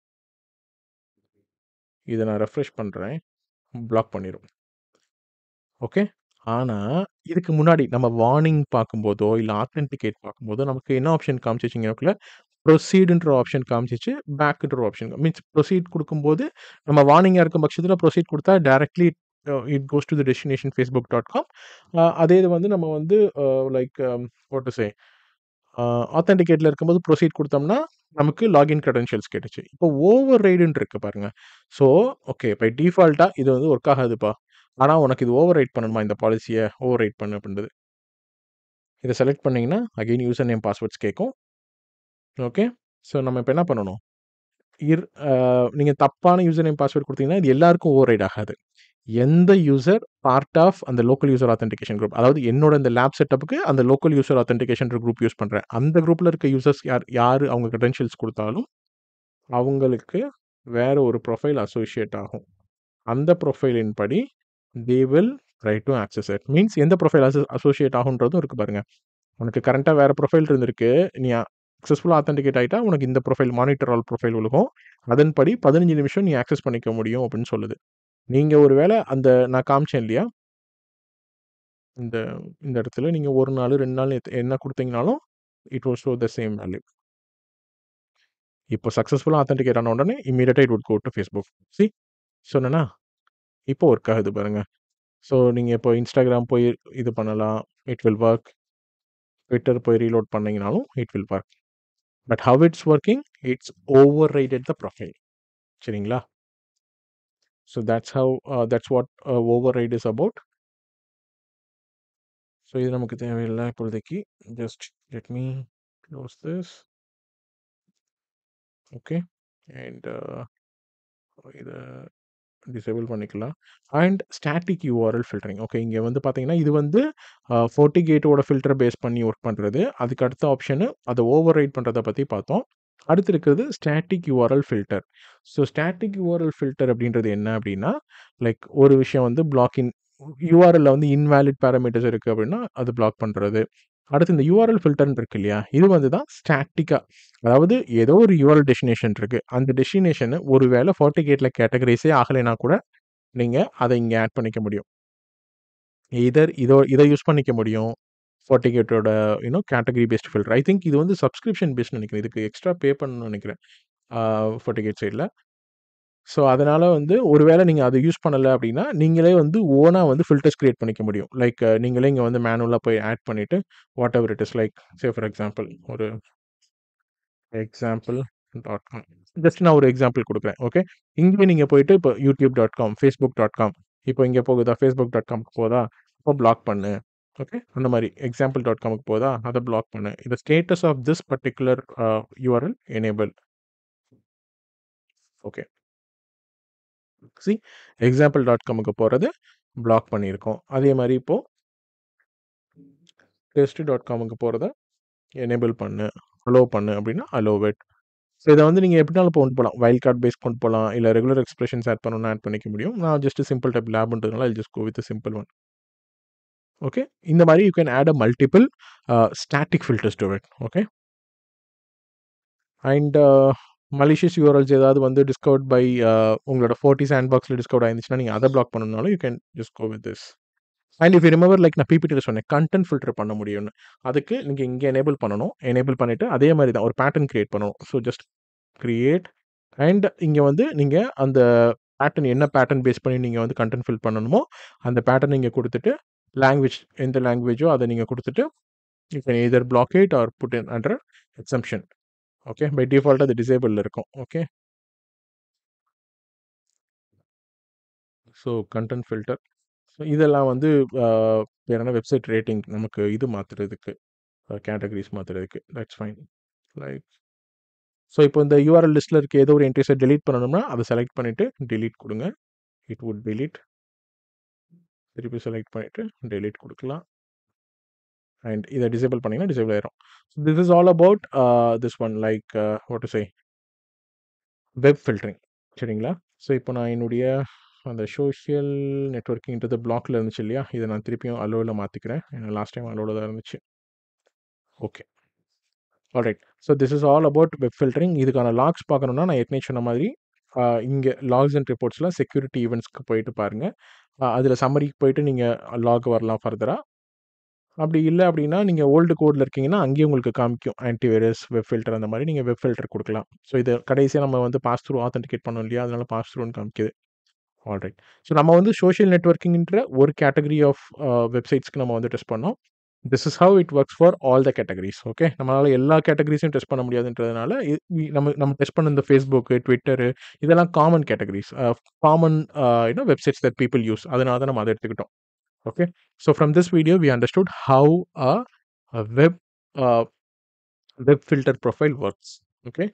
இத நான் ரெஃப்ரெஷ் பண்றேன். பிளாக் பண்ணிரும். ஓகே. ஆனா, இதுக்கு முன்னாடி நம்ம வார்னிங் பார்க்கும்போதோ, இல்ல ஆத்தென்டிகேட் பார்க்கும்போதோ, நமக்கு என்ன ஆப்ஷன் காமிச்சுச்சுங்க எனக்குள்ள? ப்ரொசீடுன்ற ஆப்ஷன் காமிச்சிச்சு. பேக்குன்ற ஒரு ஆப்ஷன் மீன்ஸ் ப்ரொசீட் குடுக்கும்போது, நம்ம வார்னிங்கா இருக்கும் பட்சத்தில ப்ரொசீட் குடுத்தா directly it goes to the destination facebook.com. அதே இது வந்து நம்ம வந்து like what to say a ஆத்தென்டிகேட்ல இருக்கும்போது ப்ரொசீட் குடுத்தோம்னா, நமக்கு லாகின் கிரெடென்ஷியல்ஸ் கேட்டுச்சு. இப்போ ஓவர் ரைடுன்னு இருக்கு பாருங்க. ஸோ, ஓகே பை டிஃபால்ட்டா இது வந்து ஒர்க் ஆகாதுப்பா. ஆனா உனக்கு இது ஓவர் ரைட் பண்ணணுமா இந்த பாலிசிய ஓவர் ரைட் பண்ணு அப்டின்றது. இத செலக்ட் பண்ணீங்கன்னா, அகைன் யூசர் நேம் பாஸ்வேர்ட்ஸ் கேட்கும். ஓகே. ஸோ, நம்ம இப்ப என்ன பண்ணணும்? இர் அ நீங்க தப்பான யூசர் நேம் பாஸ்வேர்ட் குடுத்தீங்கன்னா, இது எல்லாருக்கும் ஓவர் ரைட் ஆகாது. எந்த யூசர் பார்ட் ஆஃப் அந்த லோக்கல் யூசர் ஆத்தென்டிகேஷன் குரூப். அதாவது என்னோட இந்த லேப் செட்டப்க்கு அந்த லோக்கல் யூசர் ஆத்தென்டிகேஷன்ற குரூப் யூஸ் பண்றேன். அந்த குரூப்ல இருக்க யூசர்ஸ் யாரு அவங்க கிரெடென்ஷியல்ஸ் குடுத்தாலும், அவங்களுக்கு வேற ஒரு ப்ரொஃபைல் அசோசியேட் ஆகும். அந்த ப்ரொஃபைலின் படி they will try two access it. Means எந்த ப்ரொஃபைல் அசோசியேட் ஆகுன்றதும் இருக்கு பாருங்க. உனக்கு கரண்ட்டா வேற ப்ரொஃபைல் இருந்திருக்கு. நீ சக்சஸ்ஃபுல்லா ஆத்தென்டிகேட் ஆயிட்டா, உனக்கு இந்த ப்ரொஃபைல் மானிட்டர் ஆல் ப்ரொஃபைல் விழுகும். அதன்படி 15 நிமிஷம் நீ ஆக்சஸ் பண்ணிக்க முடியும் அப்படின்னு சொல்லுது. நீங்க ஒரு வேள அந்த நான் காமிச்சேன் இல்லையா? இந்த இந்த இடத்துல நீங்க 1 நாளு, 2 நாள் என்ன குடுத்தீங்கனாலும், it will show the same value. இப்போ சக்சஸ்ஃபுல்லா ஆத்தென்டிகேட் ஆன உடனே இம்மீடியட்டா it would go to Facebook. See சொன்னேனா? இப்போ ஒர்க் ஆகுது பாருங்க. ஸோ நீங்க இப்போ Instagram போய் இது பண்ணலாம். It will work. Twitter போய் ரீலோட் பண்ணீங்கனாலும் it will work. But how it's working? It's overrided the profile. சரிங்களா? So that's what override is about. So இது நமக்கு தேவையில்ல இப்பொழுதைக்கு. Just let me close this. Okay. And இத disable பண்ணிக்கலாம். And static URL filtering. Okay. இங்க வந்து பார்த்தீங்கன்னா, இது வந்து FortiGateஓட ஃபில்டர பேஸ் பண்ணி ஒர்க் பண்றது. அதுக்கு அடுத்த ஆப்ஷனு அத ஓவர் ரைட் பண்றத பத்தி பார்த்தோம். அடுத்து இருக்கிறது static URL filter. So static URL filter அப்படின்றது என்ன அப்படின்னா, லைக் ஒரு விஷயம் வந்து பிளாக்கிங் யூஆர்எல்ல வந்து இன்வாலிட் பாராமீட்டர்ஸ் இருக்கு அப்படின்னா, அது பிளாக் பண்றது. அடுத்து இந்த யூஆர்எல் ஃபில்டர்ன்னு இருக்கு இல்லையா? இது வந்து தான் ஸ்டாட்டிக்கா அதாவது ஏதோ ஒரு யூஆர்எல் டெஸ்டினேஷன் இருக்கு. அந்த டெஸ்டினேஷன் ஒரு வேள FortiGateல கேட்டகரைஸே ஆகலைன்னா கூட, நீங்க அத இங்க ஆட் பண்ணிக்க முடியும். எய்தர் இத யூஸ் பண்ணிக்க முடியும். FortiGateஓட category based filter. I think இது வந்து சப்ஸ்கிரிப்ஷன் பேஸ்ட்ன்னு நெனைக்கிறேன். இதுக்கு எக்ஸ்ட்ரா பே பண்ணணும்னு நெனைக்கிறேன். FortiGate சைட்ல. ஸோ, அதனால வந்து ஒரு வேள நீங்க அத யூஸ் பண்ணல அப்டின்னா, நீங்களே வந்து ஓனா வந்து ஃபில்டர்ஸ் கிரியேட் பண்ணிக்க முடியும். லைக் நீங்களே இங்க வந்து மேனுவலா போய் ஆட் பண்ணிட்டு, what ever it is like say for example ஒரு example.com. ஜஸ்ட் நான் ஒரு எக்ஸாம்பிள் குடுக்குறேன். ஓகே. இங்கே நீங்க போயிட்டு இப்போ youtube.com, facebook.com இப்போ இங்க போகுதா? facebook.comக்கு போதா? அப்போ பிளாக் பண்ணு. ஓகே. அந்த மாரி example.comக்கு போதா? அத பிளாக் பண்ணு. இந்த status of this particular URL enable. Okay. See example.comக்கு போறது பிளாக் பண்ணியிருக்கோம். அதே மாரி இப்போ test.comக்கு போறத எனேபிள் பண்ணு, அலோவ் பண்ணு அப்டின்னா அலோவ் இட். ஸோ இத வந்து நீங்க எப்டினாலும் கொண்டு போலாம். வைல்ட் கார்ட் பேஸ் கொண்டு போலாம். இல்ல ரெகுலர் எக்ஸ்பிரஷன்ஸ் ஆட் பண்ணனும்னா ஆட் பண்ணிக்க முடியும். நான் ஜஸ்ட் சிம்பிள் டைப் லேப்ன்றதுனால I just go with simple one. Okay. இந்த மாரி you can add multiple static filters to it. Okay. And malicious URLs ஏதாவது வந்து டிஸ்கவர்ட் பை உங்களோட Forti சாண்ட்பாக்ஸ்ல டிஸ்கவர்ட் ஆயிருந்துச்சுன்னா, நீங்க அத பிளாக் பண்ணனும்னாலும் you can just go with this. And if you remember like நான் பிபிடில சொன்னேன். கன்டென்ட் ஃபில்டர் பண்ண முடியும்னு. அதுக்கு நீங்க இங்க எனேபிள் பண்ணணும். எனேபிள் பண்ணிட்டு அதே மாரி தான் ஒரு பேட்டர்ன் கிரியேட் பண்ணணும். ஸோ ஜஸ்ட் கிரியேட் அண்ட் இங்க வந்து நீங்க அந்த பேட்டர்ன் என்ன பேட்டர்ன் பேஸ் பண்ணி நீங்க வந்து கன்டென்ட் ஃபில் பண்ணணுமோ, அந்த பேட்டர்ன் இங்க குடுத்துட்டு, லாங்குவேஜ் எந்த லாங்குவேஜோ அத நீங்க குடுத்துட்டு, you can either block it or put in under exemption. Okay. By டிஃபால்ட்டா அது டிசேபிள்ல இருக்கும். Okay. So content filter. So இதெல்லாம் வந்து அ வேற என்ன வெப்சைட் ரேட்டிங் நமக்கு இது மாத்துறதுக்கு, கேட்டகரீஸ் மாத்துறதுக்கு. That's fine. லைக் ஸோ இப்போ இந்த யூஆர்எல் லிஸ்ட்ல இருக்க ஏதோ ஒரு என்ட்ரிஸ டெலீட் பண்ணணும்னா, அத செலக்ட் பண்ணிட்டு டெலீட் குடுங்க. It would delete. திருப்பி செலக்ட் பண்ணிட்டு டெலீட் குடுக்கலாம். அண்ட் இத டிசேபிள் பண்ணீங்கன்னா டிசேபிள் ஆயிரும். This is all about this one like what to say web filtering. சரிங்களா? ஸோ இப்போ நான் என்னுடைய அந்த சோசியல் நெட்வொர்க்கிங்ன்றது பிளாக்ல இருந்துச்சு இல்லையா? இத நான் திருப்பியும் அலோவ்ல மாத்திக்கிறேன். ஏன்னா லாஸ்ட் டைம் அலோவ்ல தான் இருந்துச்சு. Okay. Alright. So this is all about web filtering. இதுக்கான லாக்ஸ் பார்க்கணும்னா நான் ஏற்கனவே சொன்ன மாதிரி இங்க லாக்ஸ் அண்ட் ரிப்போர்ட்ஸ்ல செக்யூரிட்டி ஈவென்ட்ஸ்க்கு போயிட்டு பாருங்க. அதில சம்மரிக்கு போயிட்டு நீங்க லாக் வரலாம் ஃபர்தரா. அப்படி இல்ல அப்படின்னா, நீங்க ஓல்டு கோட்ல இருக்கீங்கன்னா, அங்கேயும் உங்களுக்கு காமிக்கும். ஆன்டிவைரஸ், வெப் ஃபில்டர் அந்த மாரி நீங்க வெப் ஃபில்டர் குடுக்கலாம். ஸோ இத கடைசியா நம்ம வந்து பாஸ் த்ரூ ஆத்தென்டிகேட் பண்ணோம் இல்லையா? அதனால பாஸ் த்ரூன்னு காமிக்குது. ஆல்ரைட். ஸோ நம்ம வந்து சோசியல் நெட்வொர்க்கிங்ன்ற ஒரு கேட்டகரி ஆஃப் வெப்சைட்ஸ்க்கு நம்ம வந்து டெஸ்ட் பண்ணோம். This is how it works for all the categories. Okay. நம்மளால எல்லா கேட்டகரிஸையும் டெஸ்ட் பண்ண முடியாதுன்றதுனால, நம்ம நம்ம டெஸ்ட் பண்ண இந்த Facebook, Twitter இதெல்லாம் common categories. Common websites that people use. அதனால தான் நம்ம அத எடுத்துக்கிட்டோம். Okay. So from this video, we understood how a web filter profile works. Okay.